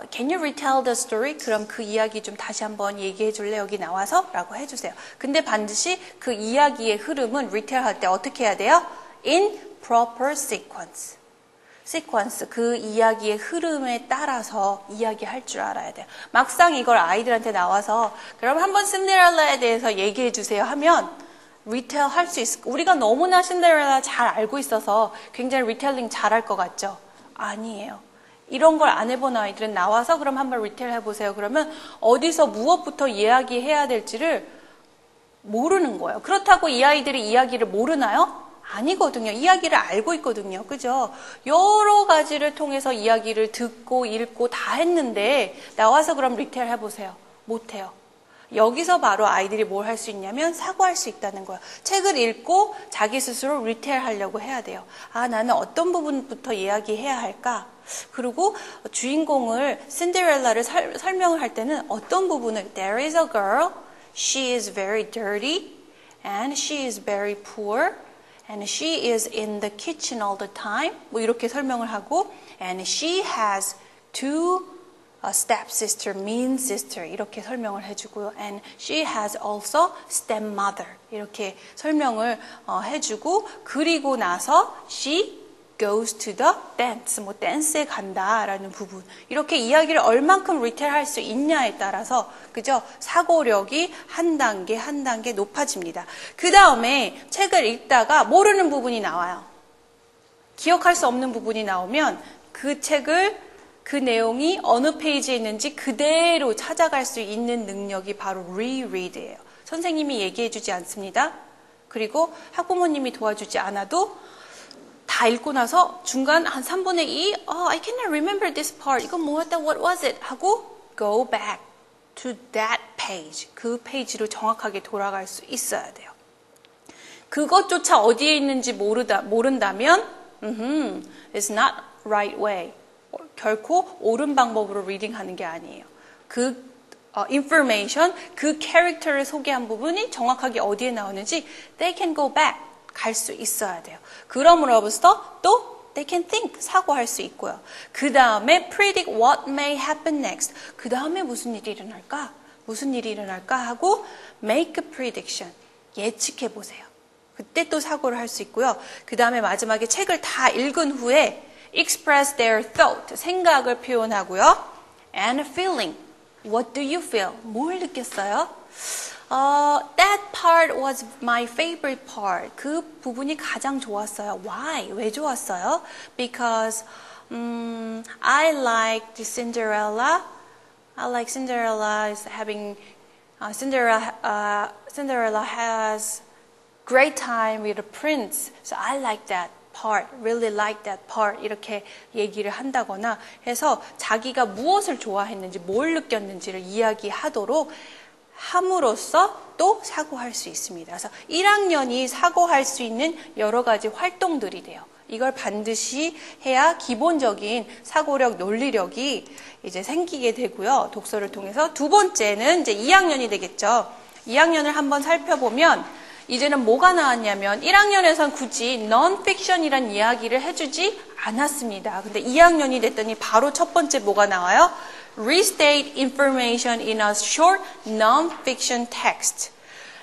Can you retell the story? 그럼 그 이야기 좀 다시 한번 얘기해 줄래? 여기 나와서? 라고 해주세요. 근데 반드시 그 이야기의 흐름은 retell 할 때 어떻게 해야 돼요? In proper sequence. 그 이야기의 흐름에 따라서 이야기할 줄 알아야 돼요. 막상 이걸 아이들한테 나와서 그럼 한번 신데렐라에 대해서 얘기해 주세요 하면 retell 할 수 있을 우리가 너무나 신데렐라 잘 알고 있어서 굉장히 리텔링 잘할 것 같죠? 아니에요. 이런 걸 안 해본 아이들은 나와서 그럼 한번 리텔 해보세요. 그러면 어디서 무엇부터 이야기해야 될지를 모르는 거예요. 그렇다고 이 아이들이 이야기를 모르나요? 아니거든요. 이야기를 알고 있거든요. 그죠? 여러 가지를 통해서 이야기를 듣고 읽고 다 했는데 나와서 그럼 리텔 해보세요. 못해요. 여기서 바로 아이들이 뭘 할 수 있냐면 사고할 수 있다는 거예요. 책을 읽고 자기 스스로 리텔 하려고 해야 돼요. 나는 어떤 부분부터 이야기해야 할까? 그리고 주인공을 신데렐라를 설명을 할 때는 어떤 부분을 There is a girl, she is very dirty and she is very poor and she is in the kitchen all the time 뭐 이렇게 설명을 하고 and she has two stepsister, mean sister 이렇게 설명을 해주고요. And she has also stepmother 이렇게 설명을 해주고 그리고 나서 she goes to the dance, 뭐 댄스에 간다라는 부분 이렇게 이야기를 얼만큼 리텔 할 수 있냐에 따라서 그죠? 사고력이 한 단계 한 단계 높아집니다. 그 다음에 책을 읽다가 모르는 부분이 나와요. 기억할 수 없는 부분이 나오면 그 책을 그 내용이 어느 페이지에 있는지 그대로 찾아갈 수 있는 능력이 바로 reread예요. 선생님이 얘기해 주지 않습니다. 그리고 학부모님이 도와주지 않아도 다 읽고 나서 중간 한 3분의 2, I cannot remember this part. 이건 뭐였다, what was it? 하고 go back to that page. 그 페이지로 정확하게 돌아갈 수 있어야 돼요. 그것조차 어디에 있는지 모른다면 it's not right way. 결코 옳은 방법으로 리딩하는 게 아니에요. 그 information, 그 캐릭터를 소개한 부분이 정확하게 어디에 나오는지 they can go back, 갈 수 있어야 돼요. 그럼으로부터 또 they can think, 사고할 수 있고요. 그 다음에 predict what may happen next. 그 다음에 무슨 일이 일어날까 하고 make a prediction, 예측해 보세요. 그때 또 사고를 할 수 있고요. 그 다음에 마지막에 책을 다 읽은 후에 express their thought, 생각을 표현하고요. and feeling, what do you feel? 뭘 느꼈어요? That part was my favorite part. 그 부분이 가장 좋았어요. Why? 왜 좋았어요? Because I liked Cinderella. I like Cinderella is having Cinderella has great time with the prince. So I like that part, really like that part 이렇게 얘기를 한다거나 해서 자기가 무엇을 좋아했는지 뭘 느꼈는지를 이야기하도록 함으로써 또 사고할 수 있습니다. 그래서 1학년이 사고할 수 있는 여러 가지 활동들이 돼요. 이걸 반드시 해야 기본적인 사고력, 논리력이 이제 생기게 되고요. 독서를 통해서. 두 번째는 이제 2학년이 되겠죠. 2학년을 한번 살펴보면 이제는 뭐가 나왔냐면 1학년에선 굳이 non-fiction이란 이야기를 해주지 않았습니다. 근데 2학년이 됐더니 바로 첫 번째 뭐가 나와요? Restate information in a short non-fiction text.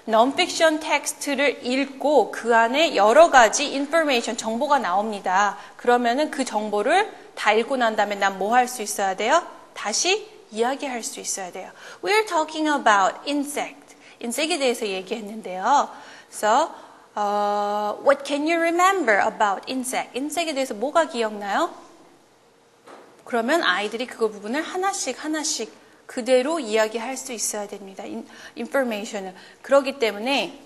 non-fiction 텍스트를 읽고 그 안에 여러 가지 information, 정보가 나옵니다. 그러면은 그 정보를 다 읽고 난 다음에 난 뭐 할 수 있어야 돼요? 다시 이야기할 수 있어야 돼요. We're talking about insect. 인색에 대해서 얘기했는데요. So, what can you remember about insect? 인색에 대해서 뭐가 기억나요? 그러면 아이들이 그 부분을 하나씩 그대로 이야기할 수 있어야 됩니다. information을. 그렇기 때문에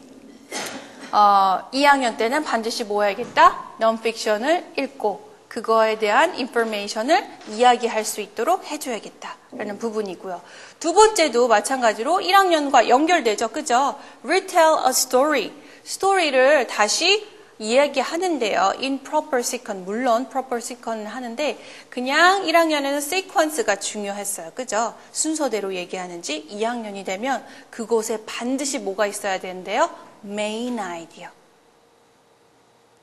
2학년 때는 반드시 뭐 해야겠다? non-fiction을 읽고 그거에 대한 information을 이야기할 수 있도록 해줘야겠다라는 부분이고요. 두 번째도 마찬가지로 1학년과 연결되죠. 그죠? retell a story. 스토리를 다시 이야기하는데요. in proper sequence. 물론 proper sequence는 하는데 그냥 1학년에는 sequence가 중요했어요. 그죠? 순서대로 얘기하는지 2학년이 되면 그곳에 반드시 뭐가 있어야 되는데요? main idea.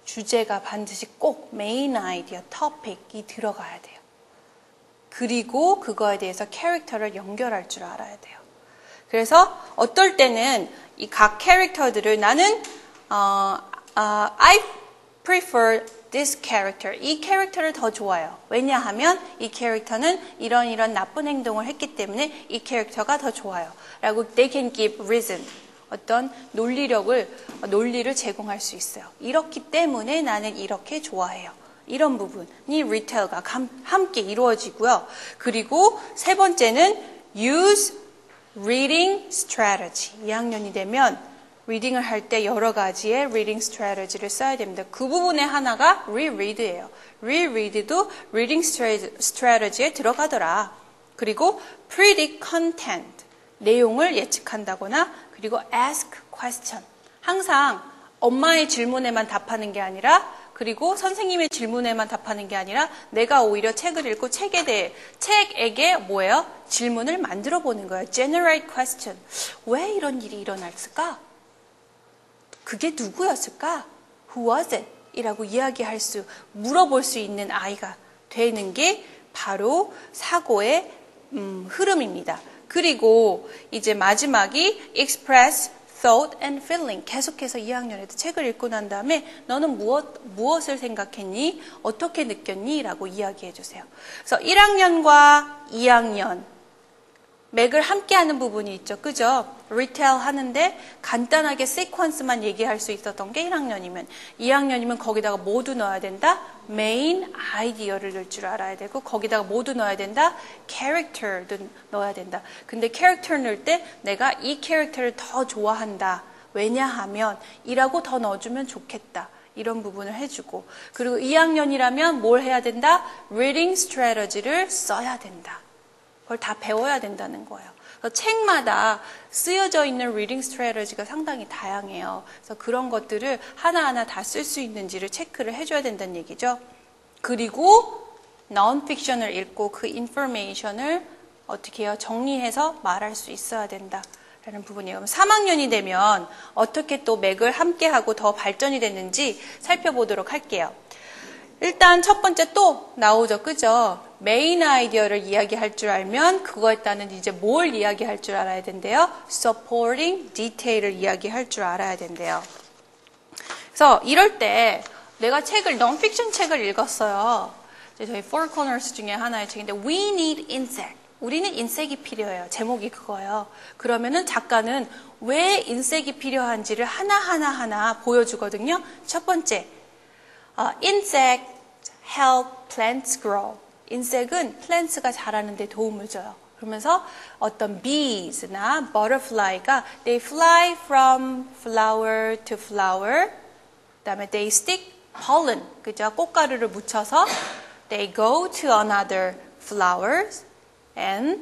주제가 반드시 꼭 메인 아이디어, 토픽이 들어가야 돼요. 그리고 그거에 대해서 캐릭터를 연결할 줄 알아야 돼요. 그래서 어떨 때는 이 각 캐릭터들을 나는 I prefer this character. 이 캐릭터를 더 좋아요. 왜냐하면 이 캐릭터는 이런 나쁜 행동을 했기 때문에 이 캐릭터가 더 좋아요. 라고 they can give reason. 어떤 논리를 제공할 수 있어요. 이렇기 때문에 나는 이렇게 좋아해요. 이런 부분이 retell가 함께 이루어지고요. 그리고 세 번째는 use reading strategy. 2학년이 되면 리딩을 할 때 여러 가지의 reading strategy를 써야 됩니다. 그 부분의 하나가 reread예요. reread도 reading strategy에 들어가더라. 그리고 predict content. 내용을 예측한다거나 그리고 ask question. 항상 엄마의 질문에만 답하는 게 아니라 그리고 선생님의 질문에만 답하는 게 아니라 내가 오히려 책을 읽고 책에게 뭐예요? 질문을 만들어 보는 거예요. generate question. 왜 이런 일이 일어났을까? 그게 누구였을까? Who was it? 이라고 물어볼 수 있는 아이가 되는 게 바로 사고의 흐름입니다. 그리고 이제 마지막이 express thought and feeling. 계속해서 2학년에도 책을 읽고 난 다음에 너는 무엇을 생각했니? 어떻게 느꼈니? 라고 이야기해 주세요. 그래서 1학년과 2학년 맥을 함께 하는 부분이 있죠. 그죠? retell 하는데 간단하게 sequence만 얘기할 수 있었던 게 1학년이면 2학년이면 거기다가 모두 넣어야 된다? main idea를 넣을 줄 알아야 되고 거기다가 모두 넣어야 된다? character도 넣어야 된다. 근데 character 넣을 때 내가 이 캐릭터를 더 좋아한다. 왜냐하면 이라고 더 넣어주면 좋겠다. 이런 부분을 해주고 그리고 2학년이라면 뭘 해야 된다? reading strategy를 써야 된다. 그걸 다 배워야 된다는 거예요. 그래서 책마다 쓰여져 있는 리딩 스트래티지가 상당히 다양해요. 그래서 그런 것들을 하나하나 다 쓸 수 있는지를 체크를 해줘야 된다는 얘기죠. 그리고 non-fiction을 읽고 그 인포메이션을 어떻게 해요? 정리해서 말할 수 있어야 된다라는 부분이에요. 그럼 3학년이 되면 어떻게 또 맥을 함께하고 더 발전이 됐는지 살펴보도록 할게요. 일단 첫 번째 또 나오죠. 그죠? 메인 아이디어를 이야기할 줄 알면 그거에 따른 이제 뭘 이야기할 줄 알아야 된대요? supporting detail을 이야기할 줄 알아야 된대요. 그래서 이럴 때 내가 non-fiction 책을 읽었어요. 저희 Four Corners 중에 하나의 책인데 We Need Insect. 우리는 인색이 필요해요. 제목이 그거예요. 그러면은 작가는 왜 인색이 필요한지를 하나 보여주거든요. 첫 번째, insect help plants grow. 인색은 plants가 자라는 데 도움을 줘요. 그러면서 어떤 bees나 butterfly가 they fly from flower to flower. 그다음에 they stick pollen. 그죠? 꽃가루를 묻혀서 they go to another flowers and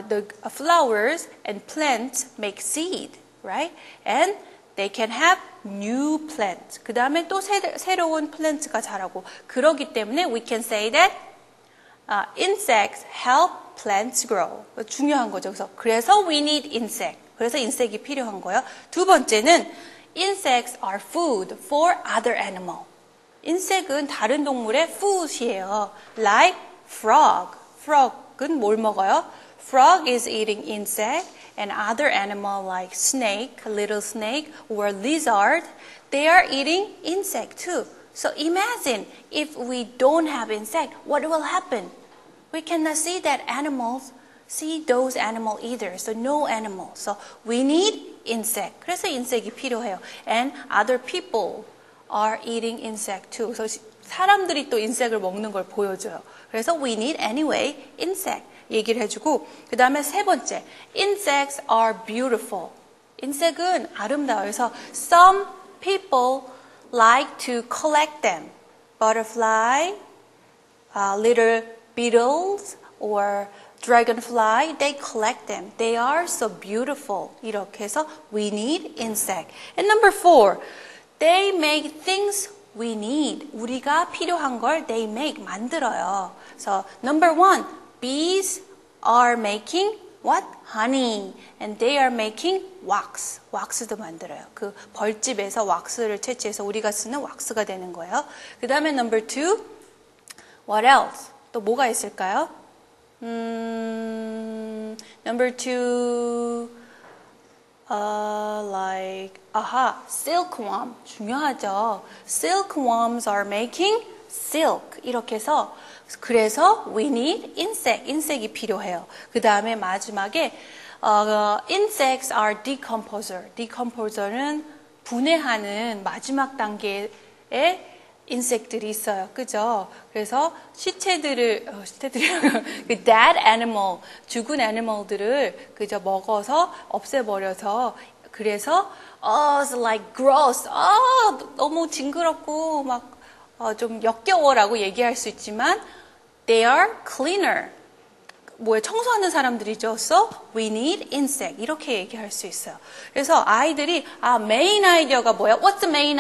the flowers and plants make seed, right? And they can have new plants. 그 다음에 또 새로운 plant가 자라고. 그러기 때문에 we can say that insects help plants grow. 중요한 거죠. 그래서 we need insect. 그래서 인색이 필요한 거예요. 두 번째는 insects are food for other animal. 인색은 다른 동물의 food이에요. Like frog. frog은 뭘 먹어요? Frog is eating insect and other animal like snake, little snake or lizard, they are eating insect too. So imagine if we don't have insect, what will happen? We cannot see that animals see those animal either. So no animal. So we need insect. 그래서 인색이 필요해요. And other people are eating insect too. 그래서 사람들이 또 인색을 먹는 걸 보여줘요. 그래서 we need anyway insect. 얘기를 해주고 그 다음에 세 번째 insects are beautiful. 인색은 아름다워요. 그래서 some people like to collect them. Butterfly, little beetles or dragonfly, they collect them. They are so beautiful. 이렇게 해서 we need insect. And number 4, they make things we need. 우리가 필요한 걸 they make, 만들어요. So number 1, bees are making what? Honey. And they are making wax. 왁스도 만들어요. 그 벌집에서 왁스를 채취해서 우리가 쓰는 왁스가 되는 거예요. 그 다음에 number 2, what else? 또 뭐가 있을까요? Number 2, silkworm. 중요하죠. Silkworms are making silk. 이렇게 해서 그래서 we need insect. 인색이 필요해요. 그 다음에 마지막에 insects are decomposer. decomposer는 분해하는 마지막 단계에 인섹들이 있어요. 그죠? 그래서 시체들을 그 dead animal, 죽은 애니멀들을 그저 먹어서 없애버려서 그래서 it's like gross. 너무 징그럽고 막 좀 역겨워라고 얘기할 수 있지만 they are cleaner. 청소하는 사람들이죠. So we need insect. 이렇게 얘기할 수 있어요. 그래서 아이들이 main idea가 뭐야? What's the main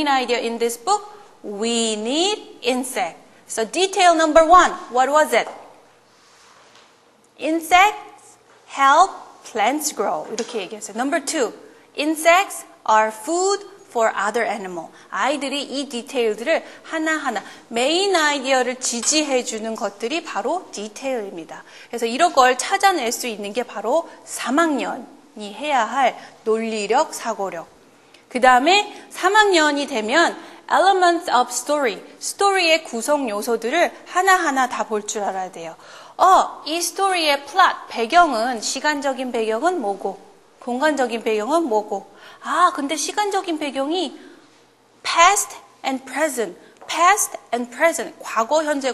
idea in this book? We need insect. So detail number 1, what was it? Insects help plants grow. 이렇게 얘기했어요. Number 2, insects are food for other animal. 아이들이 이 디테일들을 하나하나 메인 아이디어를 지지해 주는 것들이 바로 디테일입니다. 그래서 이런 걸 찾아낼 수 있는 게 바로 3학년이 해야 할 논리력, 사고력. 그 다음에 3학년이 되면 elements of story, 스토리의 구성 요소들을 하나하나 다 볼 줄 알아야 돼요. 이 스토리의 plot, 배경은, 시간적인 배경은 뭐고, 공간적인 배경은 뭐고, 근데 시간적인 배경이 past and present, past and present, 과거, 현재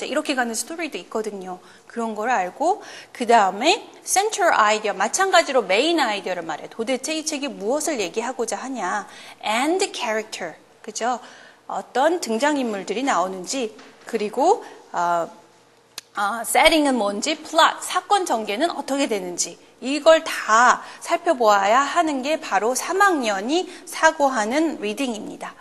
이렇게 가는 스토리도 있거든요. 그런 걸 알고 그 다음에 central idea, 마찬가지로 메인 아이디어를 말해. 도대체 이 책이 무엇을 얘기하고자 하냐. and character, 그죠? 어떤 등장인물들이 나오는지 그리고 setting은 뭔지, plot, 사건 전개는 어떻게 되는지 이걸 다 살펴보아야 하는 게 바로 3학년이 사고하는 리딩입니다.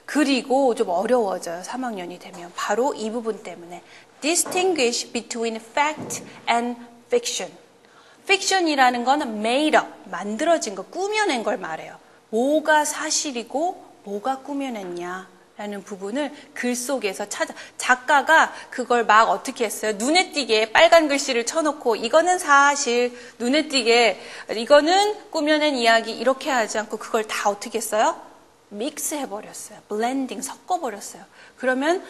그리고 좀 어려워져요. 3학년이 되면. 바로 이 부분 때문에. Distinguish between fact and fiction. fiction이라는 거는 made up, 만들어진 거, 꾸며낸 걸 말해요. 뭐가 사실이고 뭐가 꾸며냈냐. 라는 부분을 글 속에서 작가가 그걸 막 어떻게 했어요? 눈에 띄게 빨간 글씨를 쳐놓고 이거는 사실, 눈에 띄게 이거는 꾸며낸 이야기 이렇게 하지 않고 그걸 다 어떻게 했어요? 믹스 해버렸어요. 블렌딩, 섞어버렸어요. 그러면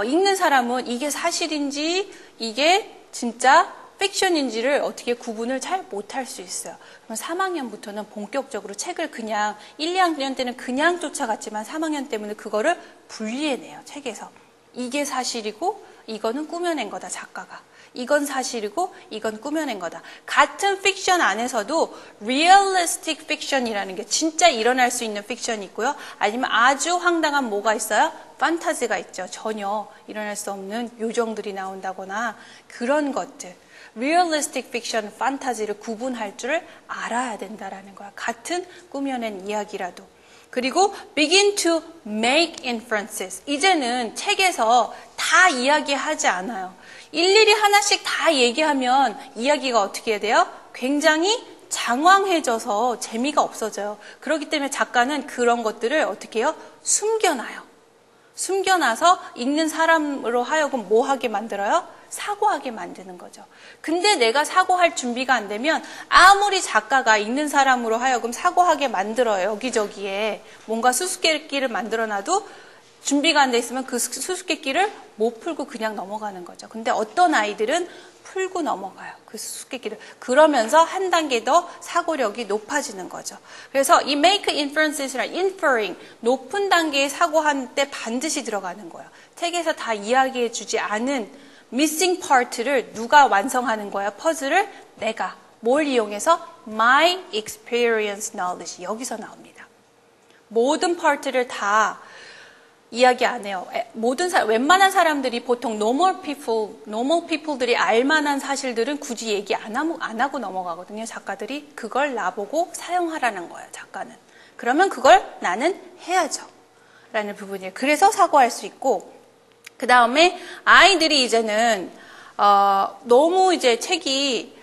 읽는 사람은 이게 사실인지 이게 진짜 픽션인지를 어떻게 구분을 잘 못할 수 있어요. 그럼 3학년부터는 본격적으로 책을 그냥 1, 2학년 때는 그냥 쫓아갔지만 3학년 때문에 그거를 분리해내요. 책에서. 이게 사실이고 이거는 꾸며낸 거다, 작가가. 이건 사실이고 이건 꾸며낸 거다. 같은 픽션 안에서도 realistic fiction이라는 게 진짜 일어날 수 있는 픽션이 있고요. 아니면 아주 황당한 뭐가 있어요? 판타지가 있죠. 전혀 일어날 수 없는 요정들이 나온다거나 그런 것들. realistic fiction, 판타지를 구분할 줄을 알아야 된다라는 거야. 같은 꾸며낸 이야기라도. 그리고 begin to make inferences. 이제는 책에서 다 이야기하지 않아요. 일일이 하나씩 다 얘기하면 이야기가 어떻게 해야 돼요? 굉장히 장황해져서 재미가 없어져요. 그렇기 때문에 작가는 그런 것들을 어떻게 해요? 숨겨놔요. 숨겨놔서 읽는 사람으로 하여금 뭐 하게 만들어요? 사고하게 만드는 거죠. 근데 내가 사고할 준비가 안 되면 아무리 작가가 읽는 사람으로 하여금 사고하게 만들어요. 여기저기에 뭔가 수수께끼를 만들어놔도 준비가 안 돼 있으면 그 수수께끼를 못 풀고 그냥 넘어가는 거죠. 근데 어떤 아이들은 풀고 넘어가요. 그 수수께끼를. 그러면서 한 단계 더 사고력이 높아지는 거죠. 그래서 이 make inferences랑 inferring, 높은 단계의 사고하는 때 반드시 들어가는 거예요. 책에서 다 이야기해 주지 않은 missing part를 누가 완성하는 거야? 퍼즐을 내가. 뭘 이용해서? my experience knowledge. 여기서 나옵니다. 모든 파트를 다 이야기 안 해요. 웬만한 사람들이 보통 normal people들이 알만한 사실들은 굳이 얘기 안 하고 넘어가거든요. 작가들이 그걸 나보고 사용하라는 거예요. 작가는. 그러면 그걸 나는 해야죠. 라는 부분이에요. 그래서 사고할 수 있고, 그 다음에 아이들이 이제는 너무 이제 책이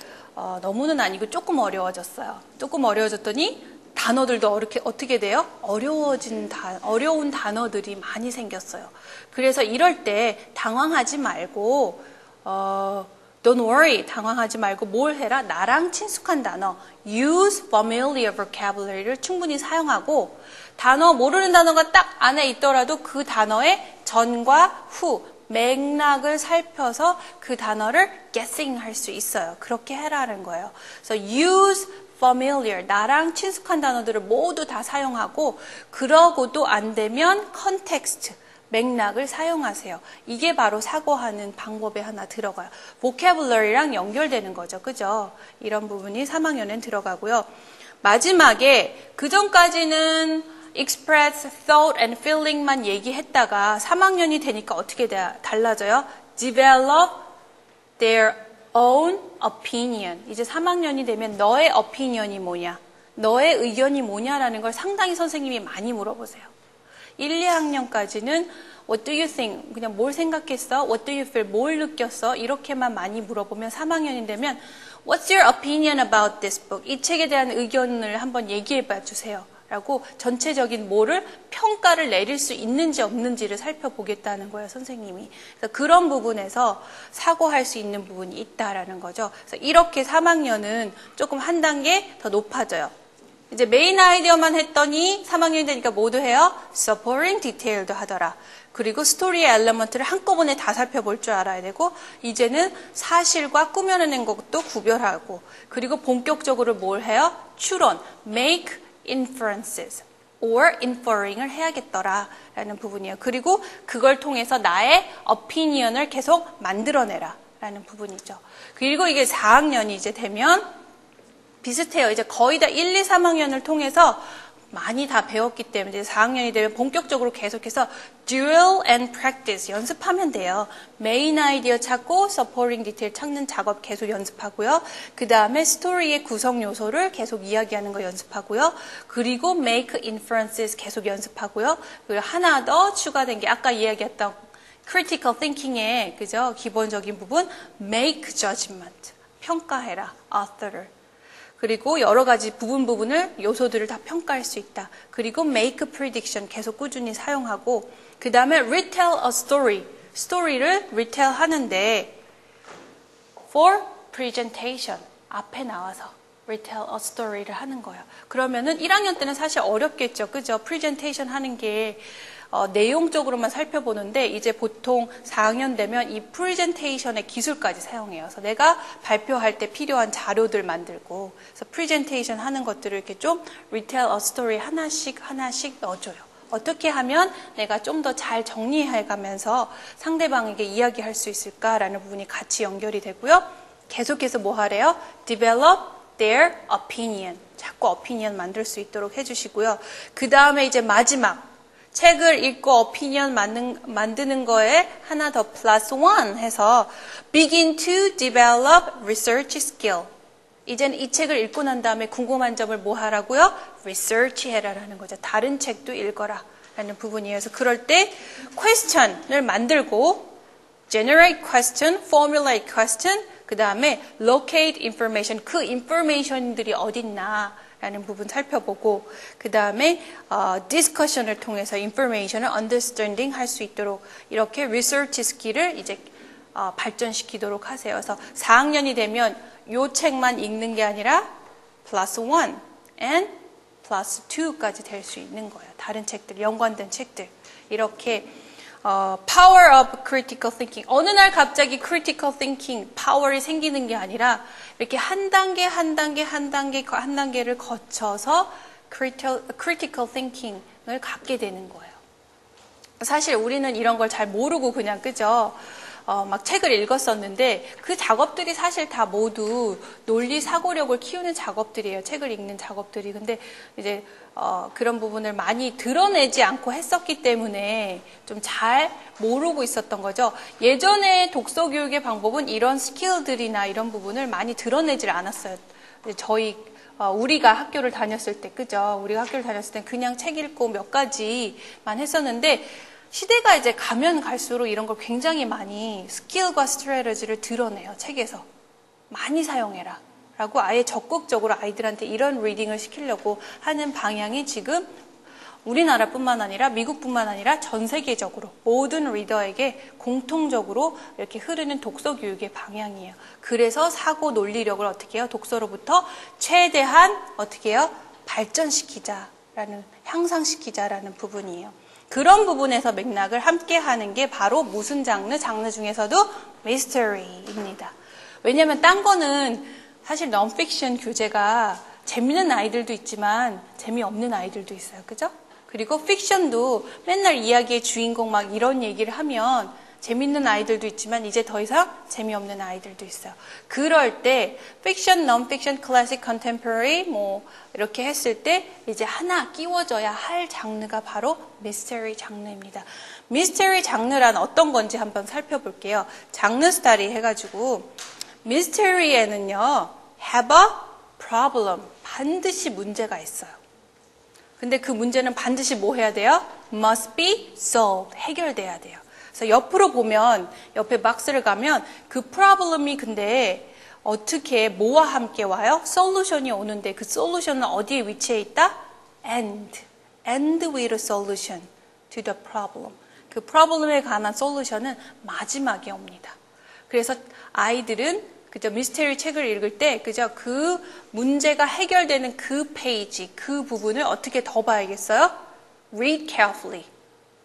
너무는 아니고 조금 어려워졌어요. 조금 어려워졌더니 단어들도 어떻게 돼요? 어려운 단어들이 많이 생겼어요. 그래서 이럴 때 당황하지 말고 don't worry, 당황하지 말고 뭘 해라? 나랑 친숙한 단어, use familiar vocabulary를 충분히 사용하고 단어, 모르는 단어가 딱 안에 있더라도 그 단어의 전과 후, 맥락을 살펴서 그 단어를 guessing 할 수 있어요. 그렇게 해라는 거예요. 그래서 use familiar, 나랑 친숙한 단어들을 모두 다 사용하고 그러고도 안 되면 context, 맥락을 사용하세요. 이게 바로 사고하는 방법에 하나 들어가요. vocabulary랑 연결되는 거죠. 그죠? 이런 부분이 3학년엔 들어가고요. 마지막에 그전까지는 express thought and feeling만 얘기했다가 3학년이 되니까 어떻게 달라져요? develop their own opinion. 이제 3학년이 되면 너의 opinion이 뭐냐? 너의 의견이 뭐냐라는 걸 상당히 선생님이 많이 물어보세요. 1, 2학년까지는 What do you think? 그냥 뭘 생각했어? What do you feel? 뭘 느꼈어? 이렇게만 많이 물어보면 3학년이 되면 What's your opinion about this book? 이 책에 대한 의견을 한번 얘기해 봐 주세요. 라고 전체적인 뭐를 평가를 내릴 수 있는지 없는지를 살펴보겠다는 거예요, 선생님이. 그래서 그런 부분에서 사고할 수 있는 부분이 있다라는 거죠. 그래서 이렇게 3학년은 조금 한 단계 더 높아져요. 이제 메인 아이디어만 했더니 3학년이 되니까 모두 해요. supporting detail도 하더라. 그리고 스토리의 엘리먼트를 한꺼번에 다 살펴볼 줄 알아야 되고 이제는 사실과 꾸며내는 것도 구별하고 그리고 본격적으로 뭘 해요? 추론, make inferences or inferring을 해야겠더라라는 부분이에요. 그리고 그걸 통해서 나의 opinion을 계속 만들어내라라는 부분이죠. 그리고 이게 4학년이 이제 되면 비슷해요. 이제 거의 다 1, 2, 3학년을 통해서 많이 다 배웠기 때문에 이제 4학년이 되면 본격적으로 계속해서 drill and practice 연습하면 돼요. 메인 아이디어 찾고 supporting detail 찾는 작업 계속 연습하고요. 그 다음에 스토리의 구성 요소를 계속 이야기하는 거 연습하고요. 그리고 make inferences 계속 연습하고요. 그리고 하나 더 추가된 게 아까 이야기했던 critical thinking의 그죠? 기본적인 부분 make judgment 평가해라 author를. 그리고 여러 가지 부분을 요소들을 다 평가할 수 있다. 그리고 make prediction 계속 꾸준히 사용하고 그 다음에 retell a story. 스토리를 retell 하는데 for presentation 앞에 나와서 retell a story를 하는 거예요. 그러면은 1학년 때는 사실 어렵겠죠. 그죠? presentation 하는 게 내용적으로만 살펴보는데 이제 보통 4학년 되면 이 프레젠테이션의 기술까지 사용해요. 그래서 내가 발표할 때 필요한 자료들 만들고 그래서 프레젠테이션 하는 것들을 이렇게 좀 retell a story 하나씩 넣어줘요. 어떻게 하면 내가 좀 더 잘 정리해가면서 상대방에게 이야기할 수 있을까라는 부분이 같이 연결이 되고요. 계속해서 뭐 하래요? develop their opinion. 자꾸 opinion 만들 수 있도록 해주시고요. 그 다음에 이제 마지막 책을 읽고 오피니언 만드는 거에 하나 더 플러스 원 해서 begin to develop research skill. 이제는 이 책을 읽고 난 다음에 궁금한 점을 뭐 하라고요? research 해라라는 거죠. 다른 책도 읽어라 라는 부분이에요. 그래서 그럴 때 question을 만들고 generate question, formulate question, 그 다음에 locate information, 그 information들이 어딨나 라는 부분 살펴보고 그 다음에 discussion을 통해서 information을 understanding 할 수 있도록 이렇게 research skill을 이제 발전시키도록 하세요. 그래서 4학년이 되면 요 책만 읽는 게 아니라 plus 1 and plus 2까지 될 수 있는 거예요. 다른 책들, 연관된 책들. 이렇게 power of critical thinking. 어느 날 갑자기 critical thinking, power이 생기는 게 아니라 이렇게 한 단계를 거쳐서 critical thinking을 갖게 되는 거예요. 사실 우리는 이런 걸 잘 모르고 그냥 그죠? 막 책을 읽었었는데 그 작업들이 사실 다 모두 논리 사고력을 키우는 작업들이에요. 책을 읽는 작업들이. 근데 이제 그런 부분을 많이 드러내지 않고 했었기 때문에 좀 잘 모르고 있었던 거죠. 예전에 독서 교육의 방법은 이런 스킬들이나 이런 부분을 많이 드러내질 않았어요. 우리가 학교를 다녔을 때, 그죠? 우리가 학교를 다녔을 때 그냥 책 읽고 몇 가지만 했었는데 시대가 이제 가면 갈수록 이런 걸 굉장히 많이 스킬과 스트래티지를 드러내요. 책에서. 많이 사용해라. 라고 아예 적극적으로 아이들한테 이런 리딩을 시키려고 하는 방향이 지금 우리나라뿐만 아니라 미국뿐만 아니라 전 세계적으로 모든 리더에게 공통적으로 이렇게 흐르는 독서 교육의 방향이에요. 그래서 사고 논리력을 어떻게 해요? 독서로부터 최대한 어떻게 해요? 발전시키자라는, 향상시키자라는 부분이에요. 그런 부분에서 맥락을 함께 하는 게 바로 무슨 장르? 장르 중에서도 미스터리입니다. 왜냐하면 딴 거는 사실 non-fiction 교재가 재밌는 아이들도 있지만 재미없는 아이들도 있어요. 그죠? 그리고 픽션도 맨날 이야기의 주인공 막 이런 얘기를 하면 재밌는 아이들도 있지만 이제 더 이상 재미없는 아이들도 있어요. 그럴 때 픽션, non-fiction, classic, contemporary 뭐 이렇게 했을 때 이제 하나 끼워져야 할 장르가 바로 미스터리 장르입니다. 미스터리 장르란 어떤 건지 한번 살펴볼게요. 장르 스타디 해가지고 미스터리에는요 have a problem, 반드시 문제가 있어요. 근데 그 문제는 반드시 뭐 해야 돼요? must be solved, 해결돼야 돼요. 그래서 옆으로 보면 옆에 박스를 가면 그 프로블럼이 근데 어떻게 뭐와 함께 와요? 솔루션이 오는데 그 솔루션은 어디에 위치해 있다? end with a solution to the problem. 그 프로블럼에 관한 솔루션은 마지막에 옵니다. 그래서 아이들은 그죠? 미스테리 책을 읽을 때 그죠? 그 문제가 해결되는 그 페이지, 그 부분을 어떻게 더 봐야겠어요? read carefully.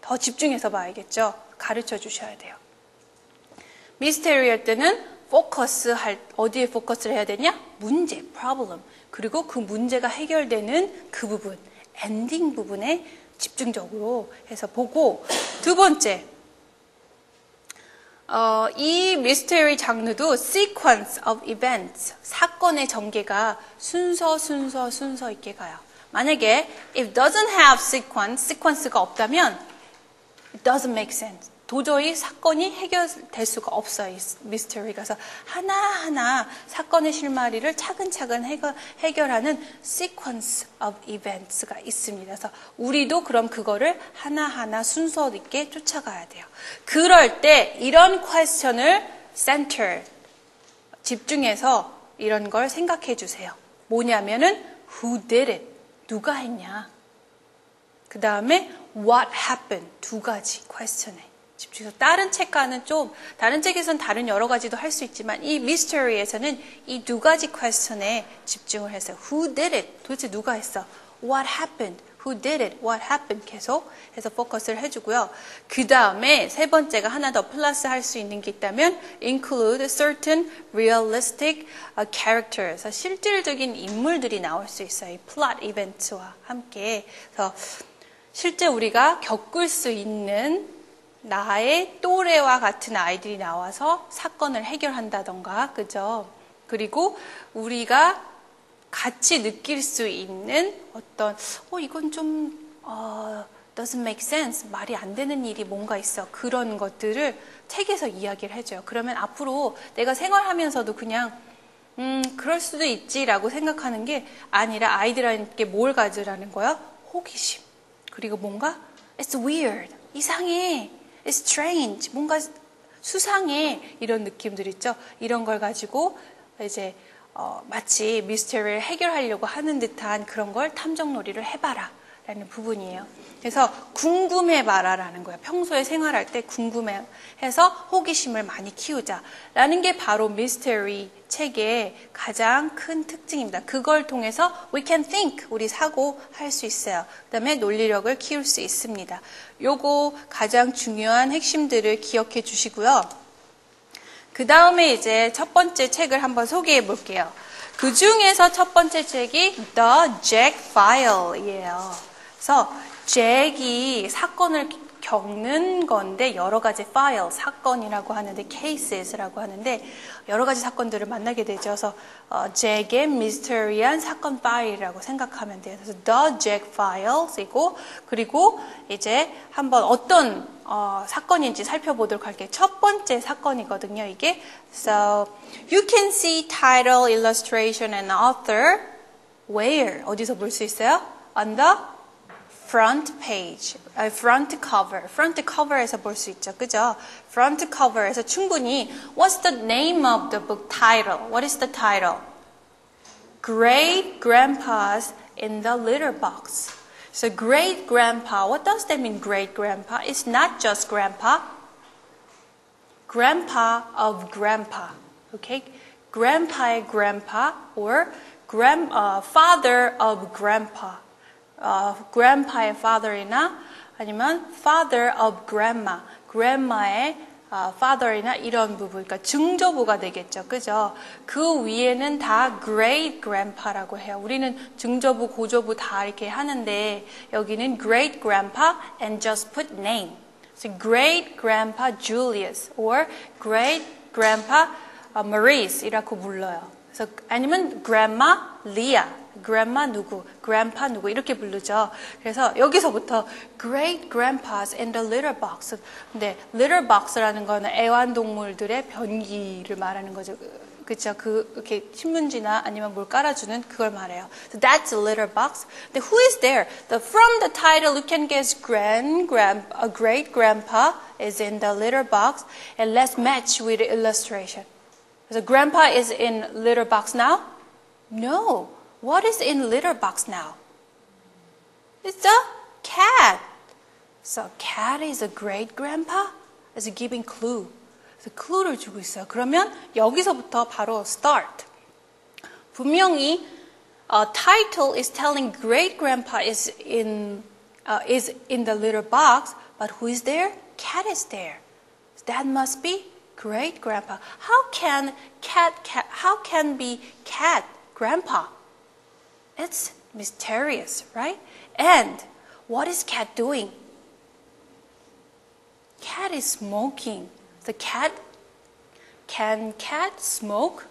더 집중해서 봐야겠죠? 가르쳐 주셔야 돼요. 미스테리 할 때는 어디에 포커스를 해야 되냐? 문제, problem. 그리고 그 문제가 해결되는 그 부분, 엔딩 부분에 집중적으로 해서 보고, 두 번째, 이 미스테리 장르도 sequence of events, 사건의 전개가 순서 있게 가요. 만약에 if doesn't have sequence가 없다면 it doesn't make sense. 도저히 사건이 해결될 수가 없어요. 이 미스터리가. 그래서 하나하나 사건의 실마리를 차근차근 해결하는 sequence of events가 있습니다. 그래서 우리도 그럼 그거를 하나하나 순서 있게 쫓아가야 돼요. 그럴 때 이런 question을 center, 집중해서 이런 걸 생각해 주세요. 뭐냐면은 who did it? 누가 했냐? 그 다음에 what happened? 두 가지 question에 집중해서 다른 책과는 좀 다른 책에서는 다른 여러 가지도 할 수 있지만 이 미스터리에서는 이 두 가지 question에 집중을 해서 who did it? 도대체 누가 했어? what happened? who did it? what happened? 계속 해서 포커스를 해주고요. 그 다음에 세 번째가 하나 더 플러스 할 수 있는 게 있다면 include certain realistic characters. 실질적인 인물들이 나올 수 있어요. 이 plot event와 함께. 그래서 실제 우리가 겪을 수 있는 나의 또래와 같은 아이들이 나와서 사건을 해결한다던가, 그죠? 그리고 우리가 같이 느낄 수 있는 어떤, 이건 좀, doesn't make sense. 말이 안 되는 일이 뭔가 있어. 그런 것들을 책에서 이야기를 해줘요. 그러면 앞으로 내가 생활하면서도 그냥 그럴 수도 있지라고 생각하는 게 아니라 아이들한테 뭘 가지라는 거야? 호기심. 그리고 뭔가 it's weird. 이상해. It's strange. 뭔가 수상해. 이런 느낌들 있죠. 이런 걸 가지고 이제 마치 미스터리를 해결하려고 하는 듯한 그런 걸 탐정놀이를 해봐라 라는 부분이에요. 그래서 궁금해봐라 라는 거예요. 평소에 생활할 때 궁금해해서 호기심을 많이 키우자 라는 게 바로 미스터리 책의 가장 큰 특징입니다. 그걸 통해서 we can think, 우리 사고할 수 있어요. 그 다음에 논리력을 키울 수 있습니다. 요거 가장 중요한 핵심들을 기억해 주시고요. 그 다음에 이제 첫 번째 책을 한번 소개해 볼게요. 그 중에서 첫 번째 책이 The Jack File이에요. 그래서 잭이 사건을 겪는 건데 여러 가지 파일, 사건이라고 하는데 cases라고 하는데 여러 가지 사건들을 만나게 되죠. 그래서 잭의 미스터리한 사건 파일이라고 생각하면 돼요. 그래서 The Jack Files이고 그리고 이제 한번 어떤 사건인지 살펴보도록 할게요. 첫 번째 사건이거든요, 이게. So you can see title, illustration, and author where? 어디서 볼 수 있어요? On the front page, front cover. front cover에서 볼 수 있죠, 그죠? front cover에서 충분히 what's the name of the book title? What is the title? Great Grandpa's in the litter box. So great grandpa, what does that mean, great grandpa? It's not just grandpa. Grandpa of grandpa. Okay? Grandpa의 grandpa or father of grandpa. grandpa의 father이나 아니면 father of grandma. grandma의 father이나 이런 부분, 그러니까 증조부가 되겠죠, 그죠? 그 위에는 다 great grandpa라고 해요. 우리는 증조부, 고조부 다 이렇게 하는데 여기는 great grandpa and just put name. So great grandpa Julius or great grandpa Maurice이라고 불러요. 그래서 아니면 grandma Leah, grandma 누구, grandpa 누구 이렇게 부르죠. 그래서 여기서부터 great grandpas in the litter box. 근데 litter box라는 거는 애완동물들의 변기를 말하는 거죠. 그렇죠? 이렇게 신문지나 아니면 뭘 깔아주는 그걸 말해요. So that's a litter box. 근데 who is there? From the title you can guess a great grandpa is in the litter box, and let's match with the illustration. So grandpa is in litter box now? No. What is in litter box now? It's a cat. So cat is a great grandpa? It's giving clue. 그래서 clue를 주고 있어요. 그러면 여기서부터 바로 start. 분명히 title is telling great grandpa is in the litter box, but who is there? Cat is there. That must be great grandpa. How can be cat grandpa? It's mysterious, right? And what is cat doing? Cat is smoking. Can cat smoke?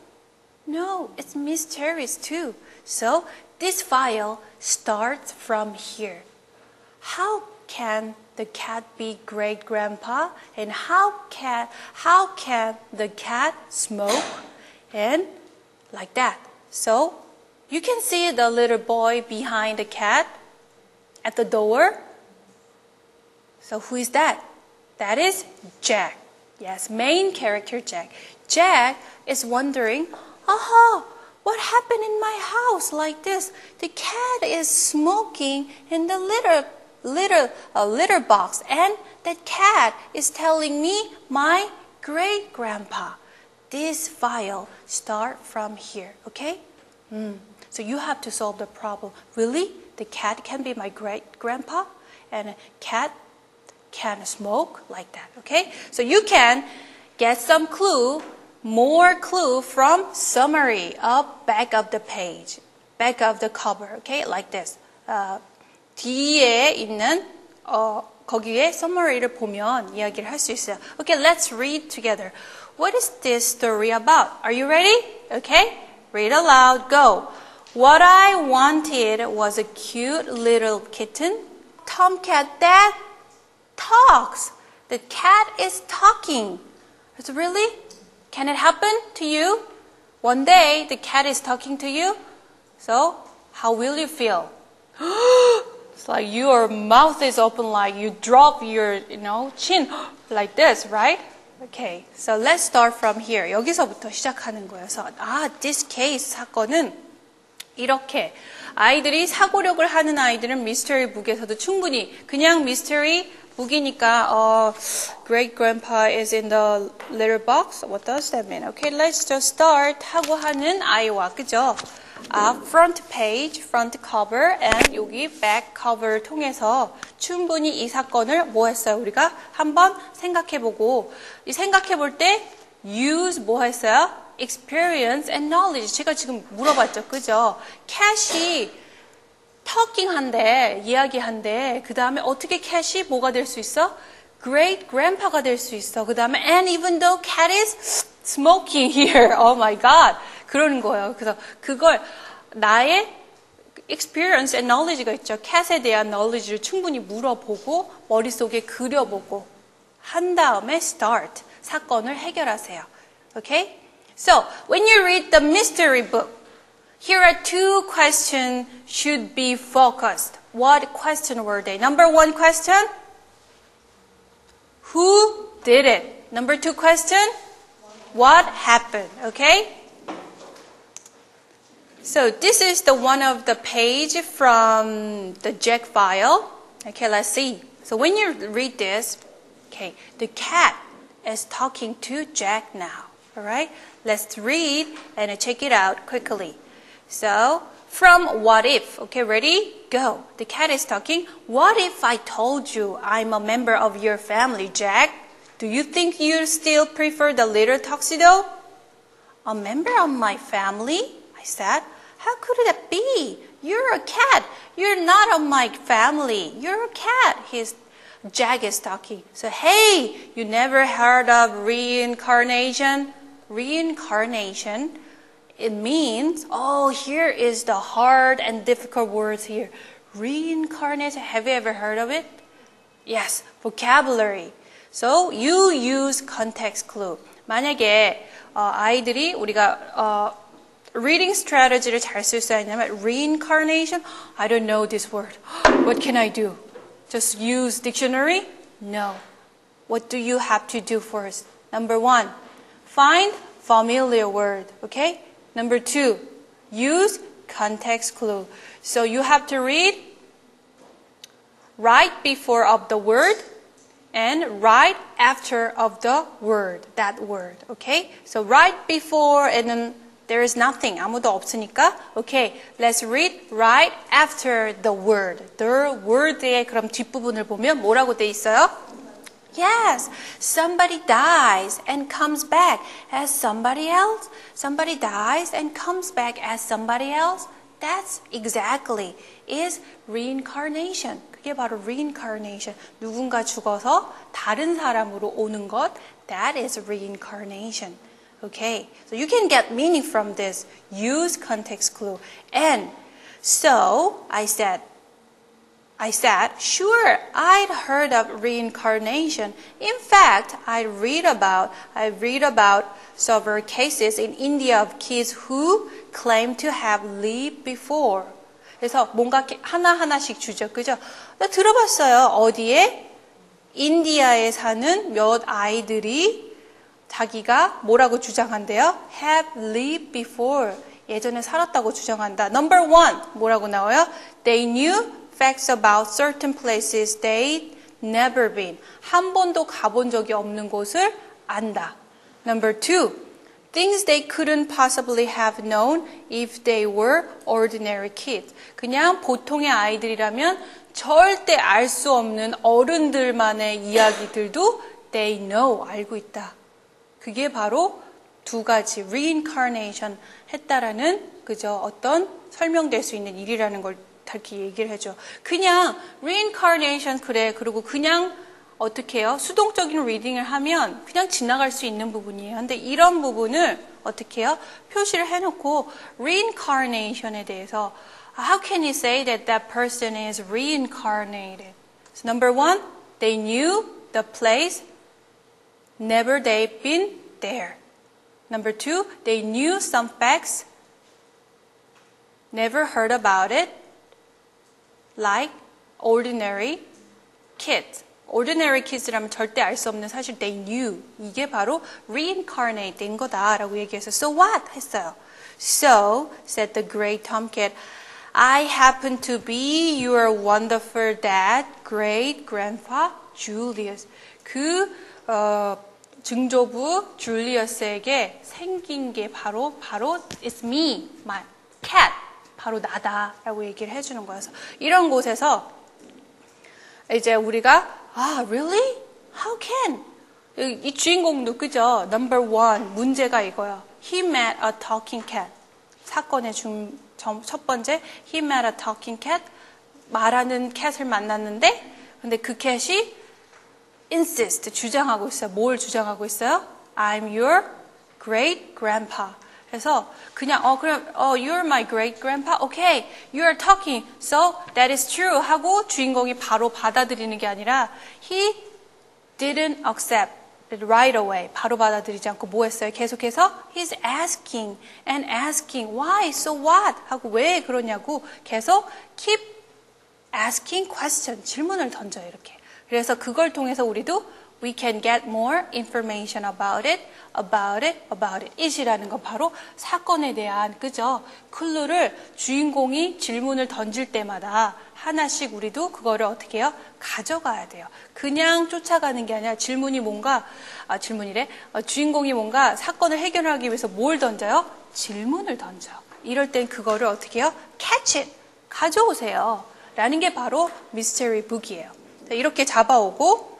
No, it's mysterious too. So this file starts from here. How can the cat be great grandpa? And how can the cat smoke? And like that. So you can see the little boy behind the cat at the door. So who is that? That is Jack. Yes, main character Jack. Jack is wondering, what happened in my house like this? The cat is smoking in the litter box, and that cat is telling me my great grandpa. This file start from here, okay? So you have to solve the problem. Really? The cat can be my great grandpa, and a cat can smoke like that, okay? So you can get some clue, more clue from summary up back of the page, back of the cover, okay? Like this. 뒤에 있는 거기에 summary를 보면 이야기를 할 수 있어요. Okay, let's read together. What is this story about? Are you ready? Okay? Read aloud. Go. What I wanted was a cute little kitten. tomcat that talks. The cat is talking. So really? Can it happen to you? One day the cat is talking to you. So how will you feel? It's like your mouth is open, like you drop your, chin like this, right? Okay, so let's start from here. 여기서부터 시작하는 거예요. So, this case 사건은 이렇게 아이들이 사고력을 하는 아이들은 미스터리 북에서도 충분히 그냥 미스터리 북이니까 great grandpa is in the litter box. What does that mean? Okay, let's just start 하고 하는 아이와 그죠? front page, front cover, and 여기 back cover를 통해서 충분히 이 사건을 뭐 했어요? 우리가 한번 생각해보고 이 생각해볼 때 use 뭐 했어요? experience and knowledge. 제가 지금 물어봤죠, 그죠? cat이 talking 한데, 이야기한데, 그 다음에 어떻게 cat이 뭐가 될 수 있어? great grandpa가 될 수 있어. 그 다음에 and even though cat is smoking here. Oh my god. 그러는 거예요. 그래서 그걸 나의 experience and knowledge가 있죠. cat에 대한 knowledge를 충분히 물어보고 머릿속에 그려보고 한 다음에 start. 사건을 해결하세요. Okay? So, when you read the mystery book, here are two questions should be focused. What question were they? Number one question, who did it? Number two question, what happened? Okay? So this is the one of the page from the Jack file. Okay, let's see. So when you read this, okay, the cat is talking to Jack now. All right? Let's read and check it out quickly. So, from what if, okay, ready? Go. The cat is talking. What if I told you I'm a member of your family, Jack? Do you think you still prefer the little tuxedo? A member of my family? I said. How could that be? You're a cat. You're not of my family. You're a cat. Jack is talking. So, hey, you never heard of reincarnation? Reincarnation, it means, here is the hard and difficult words here. Reincarnation, have you ever heard of it? Yes, vocabulary. So, you use context clue. 만약에 아이들이 우리가 reading strategy를 잘 쓸 수 있냐면 reincarnation, I don't know this word. What can I do? Just use dictionary? No. What do you have to do first? Number one, find familiar word, okay? Number two, use context clue. So you have to read right before of the word and right after of the word, that word, okay? So right before and then there is nothing, 아무도 없으니까, okay, let's read right after the word. The word의 그럼 뒷부분을 보면 뭐라고 돼 있어요? Yes, somebody dies and comes back as somebody else. Somebody dies and comes back as somebody else. That's exactly is reincarnation. 그게 바로 reincarnation. 누군가 죽어서 다른 사람으로 오는 것. That is reincarnation. Okay, so you can get meaning from this. Use context clue. And so I said, sure, I'd heard of reincarnation. In fact, I read about several cases in India of kids who claim to have lived before. 그래서 뭔가 하나하나씩 주죠. 그죠? 나 들어봤어요. 어디에? 인디아에 사는 몇 아이들이 자기가 뭐라고 주장한대요? Have lived before. 예전에 살았다고 주장한다. Number one, 뭐라고 나와요? They knew facts about certain places they'd never been. 한 번도 가본 적이 없는 곳을 안다. Number two, things they couldn't possibly have known if they were ordinary kids. 그냥 보통의 아이들이라면 절대 알 수 없는 어른들만의 이야기들도 they know, 알고 있다. 그게 바로 두 가지 reincarnation 했다라는 그저 어떤 설명될 수 있는 일이라는 걸 이렇게 얘기를 해줘. 그냥 reincarnation 그래. 그리고 그냥 어떻게 해요? 수동적인 리딩을 하면 그냥 지나갈 수 있는 부분이에요. 근데 이런 부분을 어떻게 해요? 표시를 해놓고 reincarnation에 대해서 How can you say that that person is reincarnated? So number one, they knew the place, never they've been there. Number two, they knew some facts, never heard about it, like ordinary kids. ordinary kids라면 절대 알 수 없는 사실 they knew. 이게 바로 reincarnate 된 거다라고 얘기해서 so what? 했어요. So, said the great tomcat, I happen to be your wonderful dad, great grandpa Julius. 증조부 줄리어스에게 생긴 게 바로 it's me, my cat. 바로 나다라고 얘기를 해주는 거여서 이런 곳에서 이제 우리가 really? How can? 이 주인공도 그죠? Number one 문제가 이거야. He met a talking cat. 사건의 첫 번째 He met a talking cat. 말하는 캣을 만났는데 근데 그 캣이 insist 주장하고 있어요. 뭘 주장하고 있어요? I'm your great grandpa. 그래서 그냥 you're my great grandpa. Okay, you're talking. So that is true. 하고 주인공이 바로 받아들이는 게 아니라 he didn't accept it right away. 바로 받아들이지 않고 뭐 했어요? 계속해서 he's asking and asking. Why? So what? 하고 왜 그러냐고 계속 keep asking question. 질문을 던져요. 이렇게. 그래서 그걸 통해서 우리도 we can get more information about it. it이라는 건 바로 사건에 대한 그죠? 클루를 주인공이 질문을 던질 때마다 하나씩 우리도 그거를 어떻게 해요? 가져가야 돼요. 그냥 쫓아가는 게 아니라 질문이 뭔가 주인공이 뭔가 사건을 해결하기 위해서 뭘 던져요? 질문을 던져. 이럴 땐 그거를 어떻게 해요? catch it. 가져오세요. 라는 게 바로 미스터리 북이에요. 이렇게 잡아오고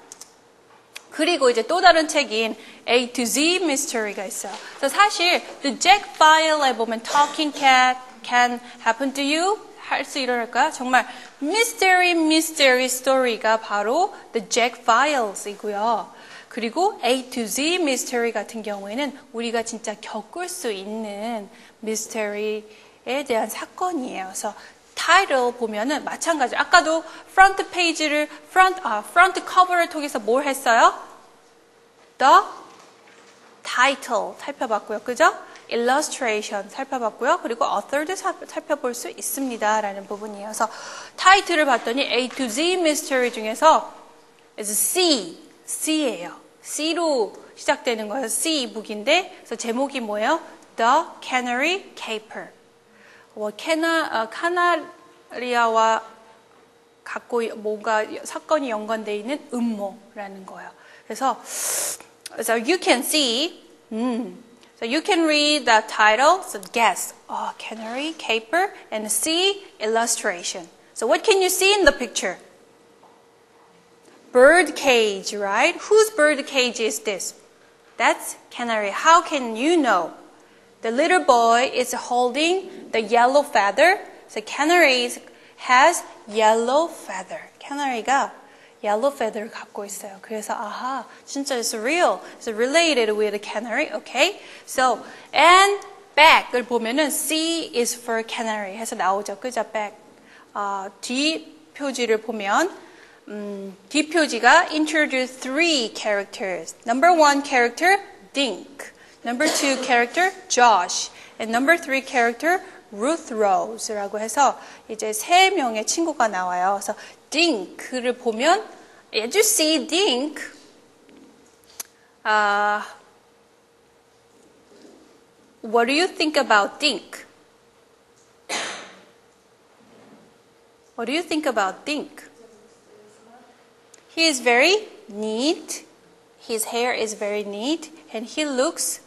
그리고 이제 또 다른 책인 A to Z Mystery가 있어요. 그래서 사실 The Jack File에 보면 Talking Cat Can Happen to You 할 수 일어날까요? 정말 Mystery Story가 바로 The Jack Files이고요. 그리고 A to Z Mystery 같은 경우에는 우리가 진짜 겪을 수 있는 미스터리에 대한 사건이에요. 그래서 타이틀 보면은 마찬가지. 아까도 프런트 페이지를 프런트 커버를 통해서 뭘 했어요? The title 살펴봤고요. 그죠? illustration 살펴봤고요. 그리고 author도 살펴볼 수 있습니다라는 부분이에요. 그래서 타이틀을 봤더니 A to Z mystery 중에서 is C예요. C로 시작되는 거예요. C 북인데 그래서 제목이 뭐예요? The Canary Caper. 카나리아와 갖고 뭔가 사건이 연관되어 있는 음모라는 거예요. 그래서 so you can see, so you can read the title, so guess, canary, caper, and see illustration. So what can you see in the picture? Bird cage, right? Whose bird cage is this? That's canary. How can you know? The little boy is holding the yellow feather. So canary has yellow feather. canary가 yellow feather 갖고 있어요. 그래서 진짜 it's real. It's related with a canary. Okay. So and back을 보면은 C is for canary 해서 나오죠. 그죠? back. 뒤 표지를 보면 뒤 표지가 introduce three characters. Number one character Dink. Number two character, Josh. And number three character, Ruth Rose라고 해서 이제 세 명의 친구가 나와요. 그래서 Dink를 보면, as you see Dink, what do you think about Dink? What do you think about Dink? He is very neat. His hair is very neat. And he looks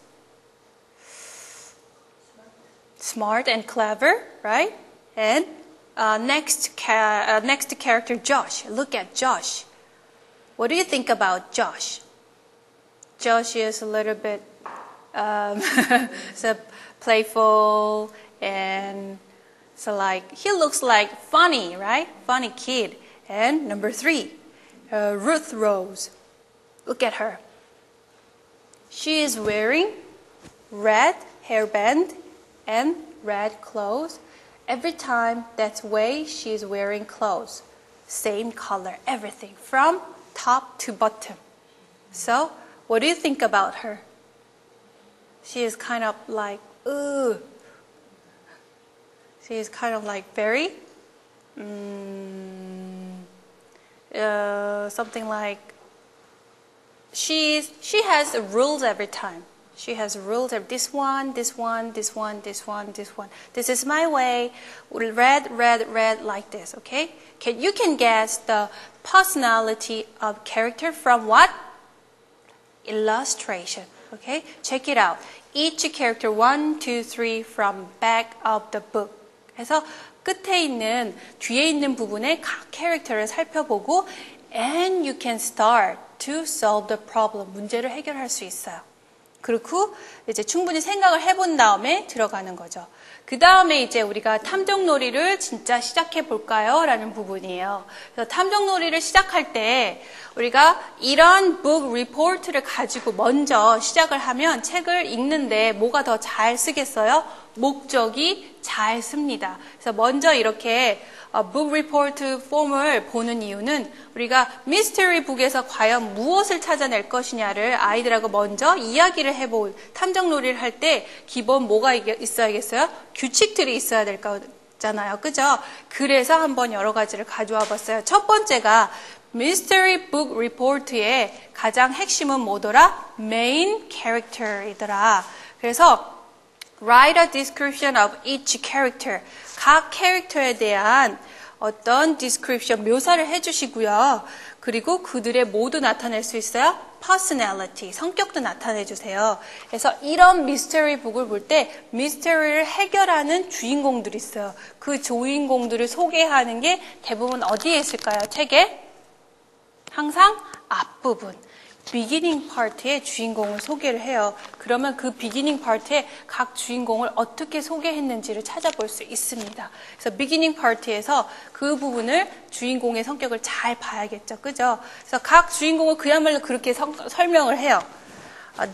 smart and clever, right? And next character, Josh. Look at Josh. What do you think about Josh? Josh is a little bit so playful and so like he looks like funny, right? Funny kid. And number three, Ruth Rose. Look at her. She is wearing red hairband and red clothes every time that way she is wearing clothes. Same color, everything, from top to bottom. So, what do you think about her? She is kind of like, ooh. She is kind of like very, something like, she has rules every time. She has rules of this one, this one, this one, this one, this one. This is my way. Red, red, red, like this, okay? You can guess the personality of character from what? Illustration, okay? Check it out. Each character, 1, 2, 3, from back of the book. 그래서 끝에 있는, 뒤에 있는 부분에 각 캐릭터를 살펴보고 and you can start to solve the problem. 문제를 해결할 수 있어요. 그리고 이제 충분히 생각을 해본 다음에 들어가는 거죠. 그 다음에 이제 우리가 탐정놀이를 진짜 시작해 볼까요? 라는 부분이에요. 그래서 탐정놀이를 시작할 때 우리가 이런 book report를 가지고 먼저 시작을 하면 책을 읽는데 뭐가 더 잘 쓰겠어요? 목적이 잘 씁니다. 그래서 먼저 이렇게 book report 폼을 보는 이유는 우리가 미스터리 북에서 과연 무엇을 찾아낼 것이냐를 아이들하고 먼저 이야기를 해볼 탐정놀이를 할 때 기본 뭐가 있어야겠어요? 규칙들이 있어야 될 거잖아요. 그죠? 그래서 한번 여러 가지를 가져와 봤어요. 첫 번째가 미스터리 북 리포트의 가장 핵심은 뭐더라? 메인 캐릭터이더라. 그래서 Write a description of each character. 각 캐릭터에 대한 어떤 description, 묘사를 해주시고요. 그리고 그들의 모두 나타낼 수 있어요. personality, 성격도 나타내주세요. 그래서 이런 미스터리 북을 볼 때 미스터리를 해결하는 주인공들이 있어요. 그 주인공들을 소개하는 게 대부분 어디에 있을까요? 책에? 항상 앞부분. 비기닝 파트의 주인공을 소개를 해요. 그러면 그 비기닝 파트에 각 주인공을 어떻게 소개했는지를 찾아볼 수 있습니다. 그래서 비기닝 파트에서 그 부분을 주인공의 성격을 잘 봐야겠죠. 그죠? 그래서 각 주인공을 그야말로 그렇게 설명을 해요.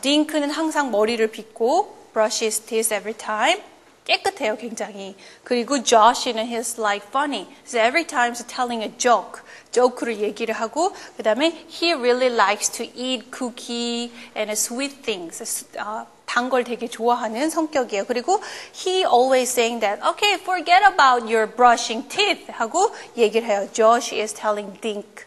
딩크는 항상 머리를 빗고 brush his teeth every time. 깨끗해요, 굉장히. 그리고 Josh는 he's like funny. So every time he's telling a joke. 조크를 얘기를 하고 그 다음에 he really likes to eat cookie and sweet things. 단 걸 되게 좋아하는 성격이에요. 그리고 he always saying that okay, forget about your brushing teeth 하고 얘기를 해요. Josh is telling Dink.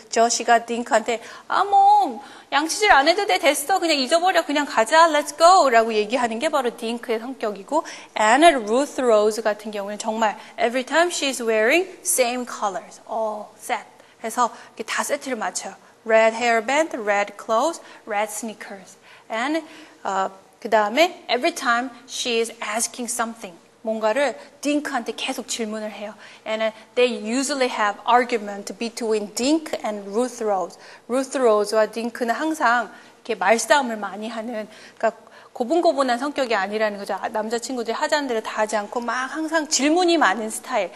조시가 딩크한테 뭐 양치질 안 해도 돼, 됐어, 그냥 잊어버려, 그냥 가자, let's go 라고 얘기하는 게 바로 딩크의 성격이고 and Ruth Rose 같은 경우는 정말 every time she's wearing same colors, all set. 그래서 이렇게 다 세트를 맞춰요. Red hairband, red clothes, red sneakers. And 그 다음에 every time she is asking something. 뭔가를 딩크한테 계속 질문을 해요. And they usually have argument between Dink and Ruth Rose. Ruth Rose와 딩크는 항상 이렇게 말싸움을 많이 하는, 그러니까 고분고분한 성격이 아니라는 거죠. 남자친구들이 하자는 대로 다 하지 않고 막 항상 질문이 많은 스타일,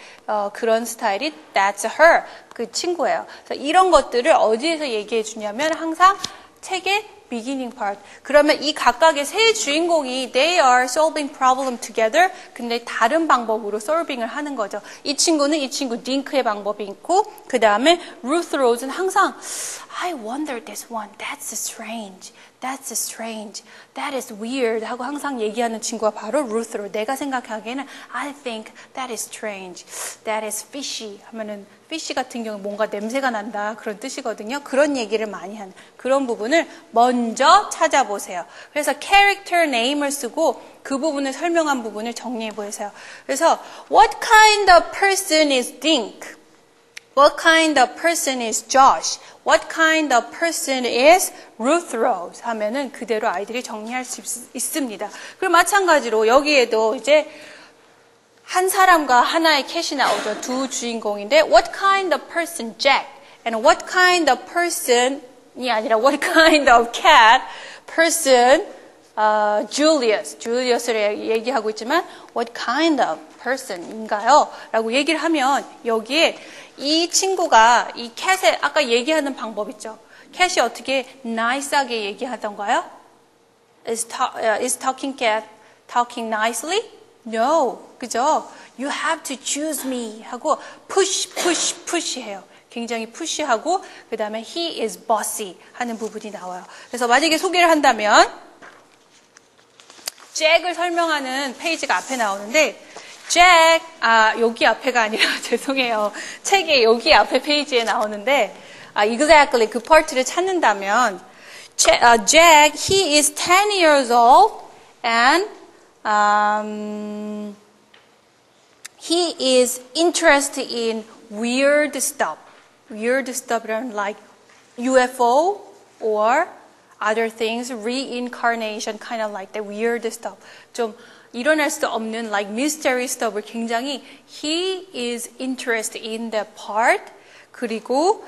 그런 스타일이 That's her, 그 친구예요. 그래서 이런 것들을 어디에서 얘기해 주냐면 항상 책의 beginning part. 그러면 이 각각의 세 주인공이 they are solving problem together. 근데 다른 방법으로 solving을 하는 거죠. 이 친구는 이 친구 딩크의 방법이 있고 그 다음에 Ruth Rose는 항상 I wonder this one. That's strange. That's strange. That is weird. 하고 항상 얘기하는 친구가 바로 Ruth Rose. 내가 생각하기에는 I think that is strange. That is fishy. 하면은 fish 같은 경우 뭔가 냄새가 난다 그런 뜻이거든요. 그런 얘기를 많이 하는 그런 부분을 먼저 찾아보세요. 그래서 character name을 쓰고 그 부분을 설명한 부분을 정리해 보세요. 그래서 what kind of person is Dink? What kind of person is Josh? What kind of person is Ruth Rose? 하면은 그대로 아이들이 정리할 수 있습니다. 그리고 마찬가지로 여기에도 이제 한 사람과 하나의 캣이 나오죠. 두 주인공인데 what kind of person Jack and what kind of person이 아니라 what kind of cat person Julius를 얘기하고 있지만 what kind of person인가요? 라고 얘기를 하면 여기에 이 친구가 이 캣의 아까 얘기하는 방법 있죠. 캣이 어떻게 nice하게 얘기하던가요? Is talking cat talking nicely? No. 그죠? You have to choose me 하고 push 해요. 굉장히 푸시하고 그 다음에 he is bossy 하는 부분이 나와요. 그래서 만약에 소개를 한다면 잭을 설명하는 페이지가 앞에 나오는데 잭, 여기 앞에가 아니라 죄송해요. 책에 여기 앞에 페이지에 나오는데 exactly 그 파트를 찾는다면 Jack, he is 10 years old and he is interested in weird stuff. Weird stuff like UFO or other things, reincarnation, kind of like the weird stuff. 좀 일어날 수 없는 like mystery stuff을 굉장히 he is interested in that part. 그리고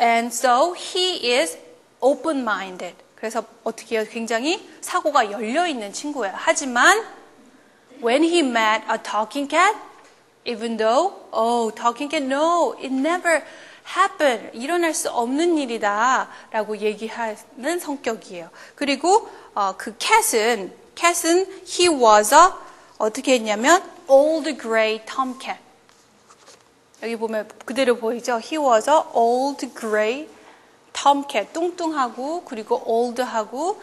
and so he is open-minded. 그래서 어떻게 해요? 굉장히 사고가 열려있는 친구예요. 하지만 when he met a talking cat, even though, talking cat, no, it never happened. 일어날 수 없는 일이다 라고 얘기하는 성격이에요. 그리고 그 cat은 he was a, 어떻게 했냐면 old gray tomcat. 여기 보면 그대로 보이죠? He was a old gray tomcat. 뚱뚱하고 그리고 old하고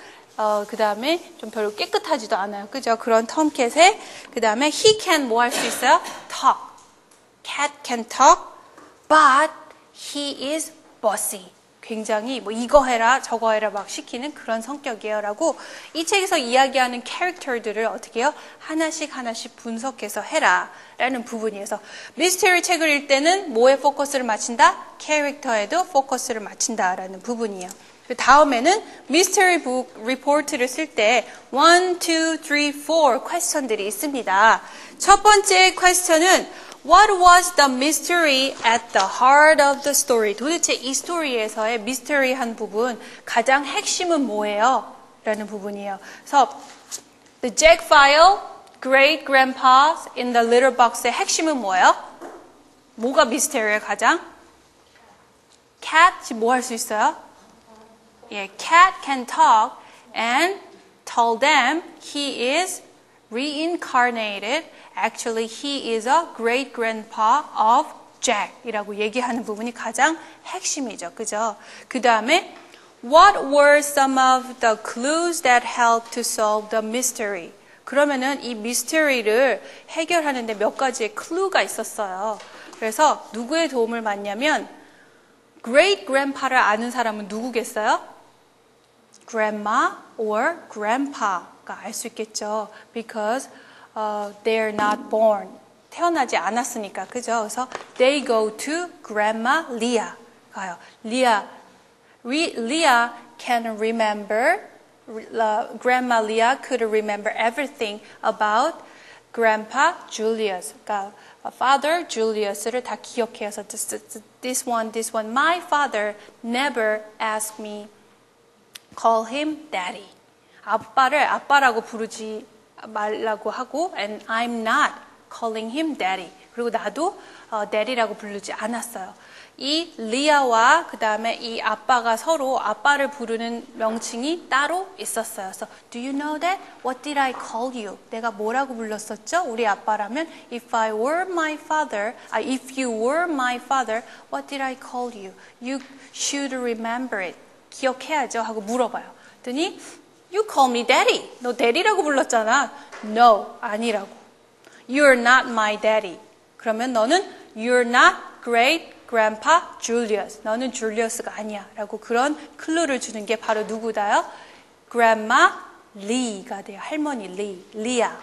그 다음에 좀 별로 깨끗하지도 않아요. 그죠? 그런 tomcat에 그 다음에 he can 뭐 할 수 있어요? talk. cat can talk, but he is bossy. 굉장히 뭐 이거 해라 저거 해라 막 시키는 그런 성격이에요 라고 이 책에서 이야기하는 캐릭터들을 어떻게 해요? 하나씩 분석해서 해라 라는 부분이어서 미스터리 책을 읽을 때는 뭐에 포커스를 맞춘다? 캐릭터에도 포커스를 맞춘다 라는 부분이에요. 그 다음에는 미스터리 북 리포트를 쓸 때 1, 2, 3, 4 퀘스천들이 있습니다. 첫 번째 퀘스천은 What was the mystery at the heart of the story? 도대체 이 스토리에서의 미스터리한 부분, 가장 핵심은 뭐예요? 라는 부분이에요. 그래서 the Jack file, great grandpa in the little box의 핵심은 뭐예요? 뭐가 미스터리예요, 가장? cat, 뭐 할 수 있어요? 예, cat can talk and told them he is reincarnated. Actually, he is a great grandpa of Jack 이라고 얘기하는 부분이 가장 핵심이죠. 그죠? 그 다음에 What were some of the clues that helped to solve the mystery? 그러면은 이 미스터리를 해결하는데 몇 가지의 클루가 있었어요. 그래서 누구의 도움을 받냐면 great grandpa를 아는 사람은 누구겠어요? grandma or grandpa가 알 수 있겠죠. Because they're not born. 태어나지 않았으니까. 그죠? 그래서 they go to grandma Leah. 가요. Leah can remember, grandma Leah could remember everything about grandpa Julius. 그러니까 father Julius를 다 기억해서 this one, my father never asked me call him daddy. 아빠를 아빠라고 부르지 말라고 하고 and I'm not calling him daddy. 그리고 나도 daddy라고 부르지 않았어요. 이 리아와 그 다음에 이 아빠가 서로 아빠를 부르는 명칭이 따로 있었어요. 그래서 do you know that? What did I call you? 내가 뭐라고 불렀었죠? 우리 아빠라면 if you were my father, what did I call you? You should remember it. 기억해야죠 하고 물어봐요. 그랬더니 You call me daddy. 너 daddy라고 불렀잖아. No, 아니라고. You're not my daddy. 그러면 너는 You're not great grandpa Julius. 너는 줄리어스가 아니야. 라고 그런 클루를 주는 게 바로 누구다요? Grandma Lee가 돼요. 할머니 Leah.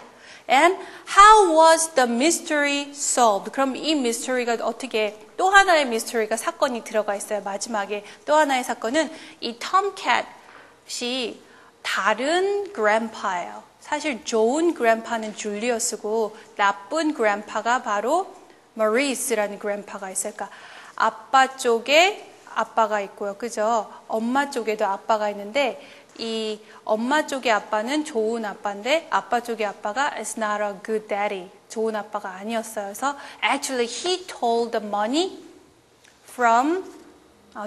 And how was the mystery solved? 그럼 이 미스터리가 어떻게 또 하나의 미스터리가 사건이 들어가 있어요. 마지막에 또 하나의 사건은 이 톰캣이 다른 grandpa예요. 사실 좋은 grandpa는 줄리어스고 나쁜 grandpa가 바로 마리스라는 grandpa가 있어요. 그러니까 아빠 쪽에 아빠가 있고요. 그죠? 엄마 쪽에도 아빠가 있는데 이 엄마 쪽의 아빠는 좋은 아빠인데 아빠 쪽의 아빠가 is not a good daddy. 좋은 아빠가 아니었어요. 그래서 actually he told the money from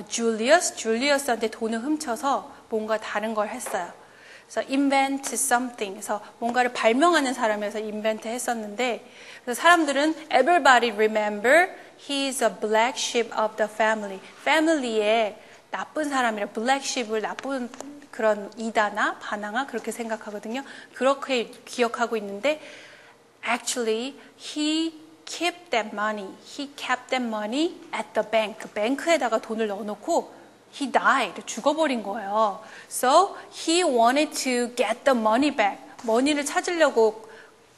Julius. 줄리어스한테 돈을 훔쳐서 뭔가 다른 걸 했어요. 그래서 invent something. 그래서 뭔가를 발명하는 사람에서 invent 했었는데, 그래서 사람들은 everybody remember he's a black sheep of the family. family에 나쁜 사람이라 black sheep을 나쁜 그런 이다나 바나나 그렇게 생각하거든요. 그렇게 기억하고 있는데 actually he kept that money. He kept that money at the bank. 뱅크에다가 돈을 넣어놓고 he died. 죽어버린 거예요. So he wanted to get the money back. 머니를 찾으려고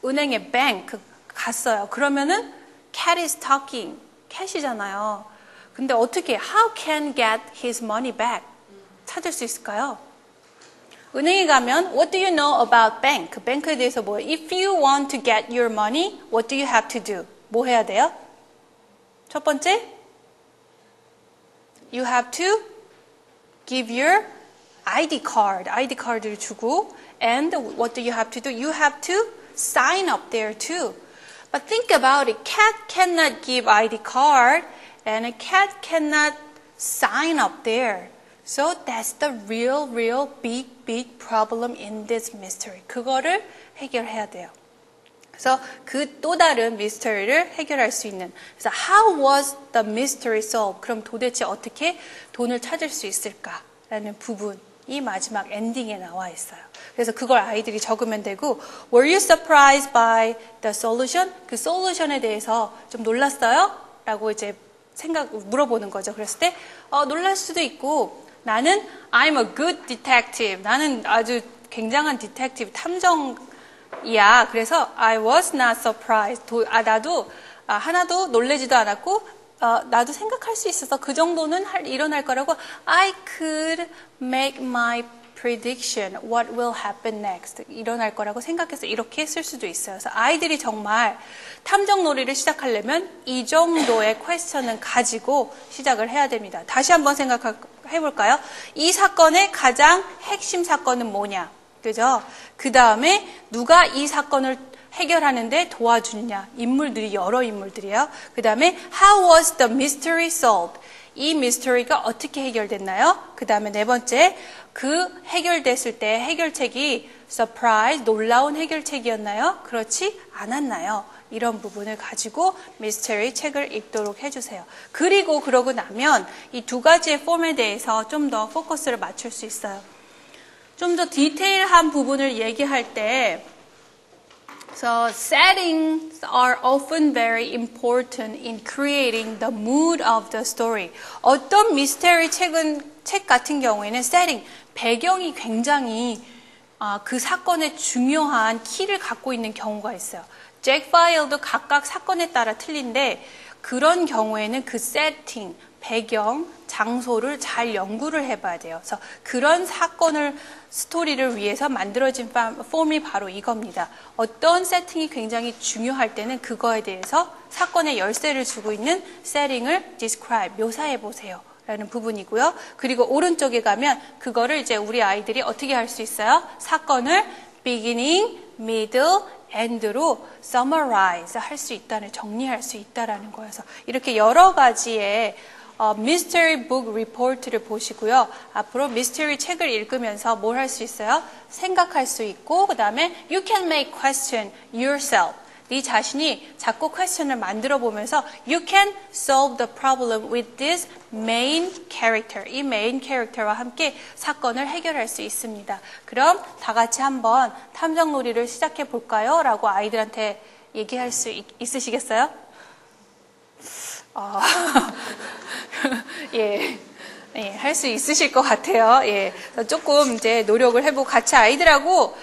은행에 bank 갔어요. 그러면은 cat is talking. cat이잖아요. 근데 어떻게 how can get his money back? 찾을 수 있을까요? 은행에 가면 what do you know about bank? 뱅크에 대해서 뭐예요? If you want to get your money, what do you have to do? 뭐 해야 돼요? 첫 번째, you have to give your ID card. ID card를 주고, and what do you have to do? You have to sign up there too. But think about it. Cat cannot give ID card, and a cat cannot sign up there. So that's the real big problem in this mystery. 그거를 해결해야 돼요. 그래서 그 또 다른 미스터리를 해결할 수 있는. 그래서 how was the mystery solved? 그럼 도대체 어떻게 돈을 찾을 수 있을까라는 부분이 마지막 엔딩에 나와 있어요. 그래서 그걸 아이들이 적으면 되고, were you surprised by the solution? 그 솔루션에 대해서 좀 놀랐어요? 라고 이제 물어보는 거죠. 그랬을 때 놀랄 수도 있고, 나는 I'm a good detective. 나는 아주 굉장한 디텍티브 탐정이야. 그래서 I was not surprised. 나도 하나도 놀라지도 않았고 나도 생각할 수 있어서 그 정도는 일어날 거라고 I could make my prediction what will happen next. 일어날 거라고 생각해서 이렇게 쓸 수도 있어요. 그래서 아이들이 정말 탐정 놀이를 시작하려면 이 정도의 퀘스천은 가지고 시작을 해야 됩니다. 다시 한번 생각해볼까요? 이 사건의 가장 핵심 사건은 뭐냐? 그죠? 그 다음에 누가 이 사건을 해결하는데 도와주느냐? 인물들이 여러 인물들이에요. 그 다음에 how was the mystery solved? 이 미스터리가 어떻게 해결됐나요? 그 다음에 네 번째, 그 해결됐을 때 해결책이 surprise, 놀라운 해결책이었나요? 그렇지 않았나요? 이런 부분을 가지고 미스터리 책을 읽도록 해주세요. 그리고 그러고 나면 이 두 가지의 폼에 대해서 좀 더 포커스를 맞출 수 있어요. 좀 더 디테일한 부분을 얘기할 때 So settings are often very important in creating the mood of the story. 어떤 미스터리 책 같은 경우에는 setting, 배경이 굉장히 그 사건의 중요한 키를 갖고 있는 경우가 있어요. 잭 파일도 각각 사건에 따라 틀린데 그런 경우에는 그 세팅, 배경, 장소를 잘 연구를 해봐야 돼요. 그래서 그런 스토리를 위해서 만들어진 폼이 바로 이겁니다. 어떤 세팅이 굉장히 중요할 때는 그거에 대해서 사건의 열쇠를 주고 있는 세팅을 describe, 묘사해 보세요. 라는 부분이고요. 그리고 오른쪽에 가면 그거를 이제 우리 아이들이 어떻게 할 수 있어요? 사건을 beginning, middle, end로 summarize 할 수 있다는, 정리할 수 있다라는 거여서 이렇게 여러 가지의 미스터리 북 리포트를 보시고요. 앞으로 미스터리 책을 읽으면서 뭘 할 수 있어요? 생각할 수 있고 그 다음에 you can make question yourself. 네 자신이 자꾸 퀘스천을 만들어 보면서 you can solve the problem with this main character. 이 메인 캐릭터와 함께 사건을 해결할 수 있습니다. 그럼 다 같이 한번 탐정놀이를 시작해 볼까요? 라고 아이들한테 얘기할 수 있으시겠어요? 예, 할 수 있으실 것 같아요. 예, 조금 이제 노력을 해보고 같이 아이들하고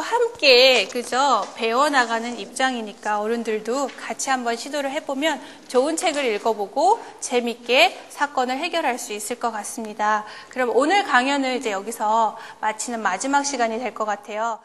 함께 그죠 배워나가는 입장이니까 어른들도 같이 한번 시도를 해보면 좋은 책을 읽어보고 재밌게 사건을 해결할 수 있을 것 같습니다. 그럼 오늘 강연을 이제 여기서 마치는 마지막 시간이 될 것 같아요.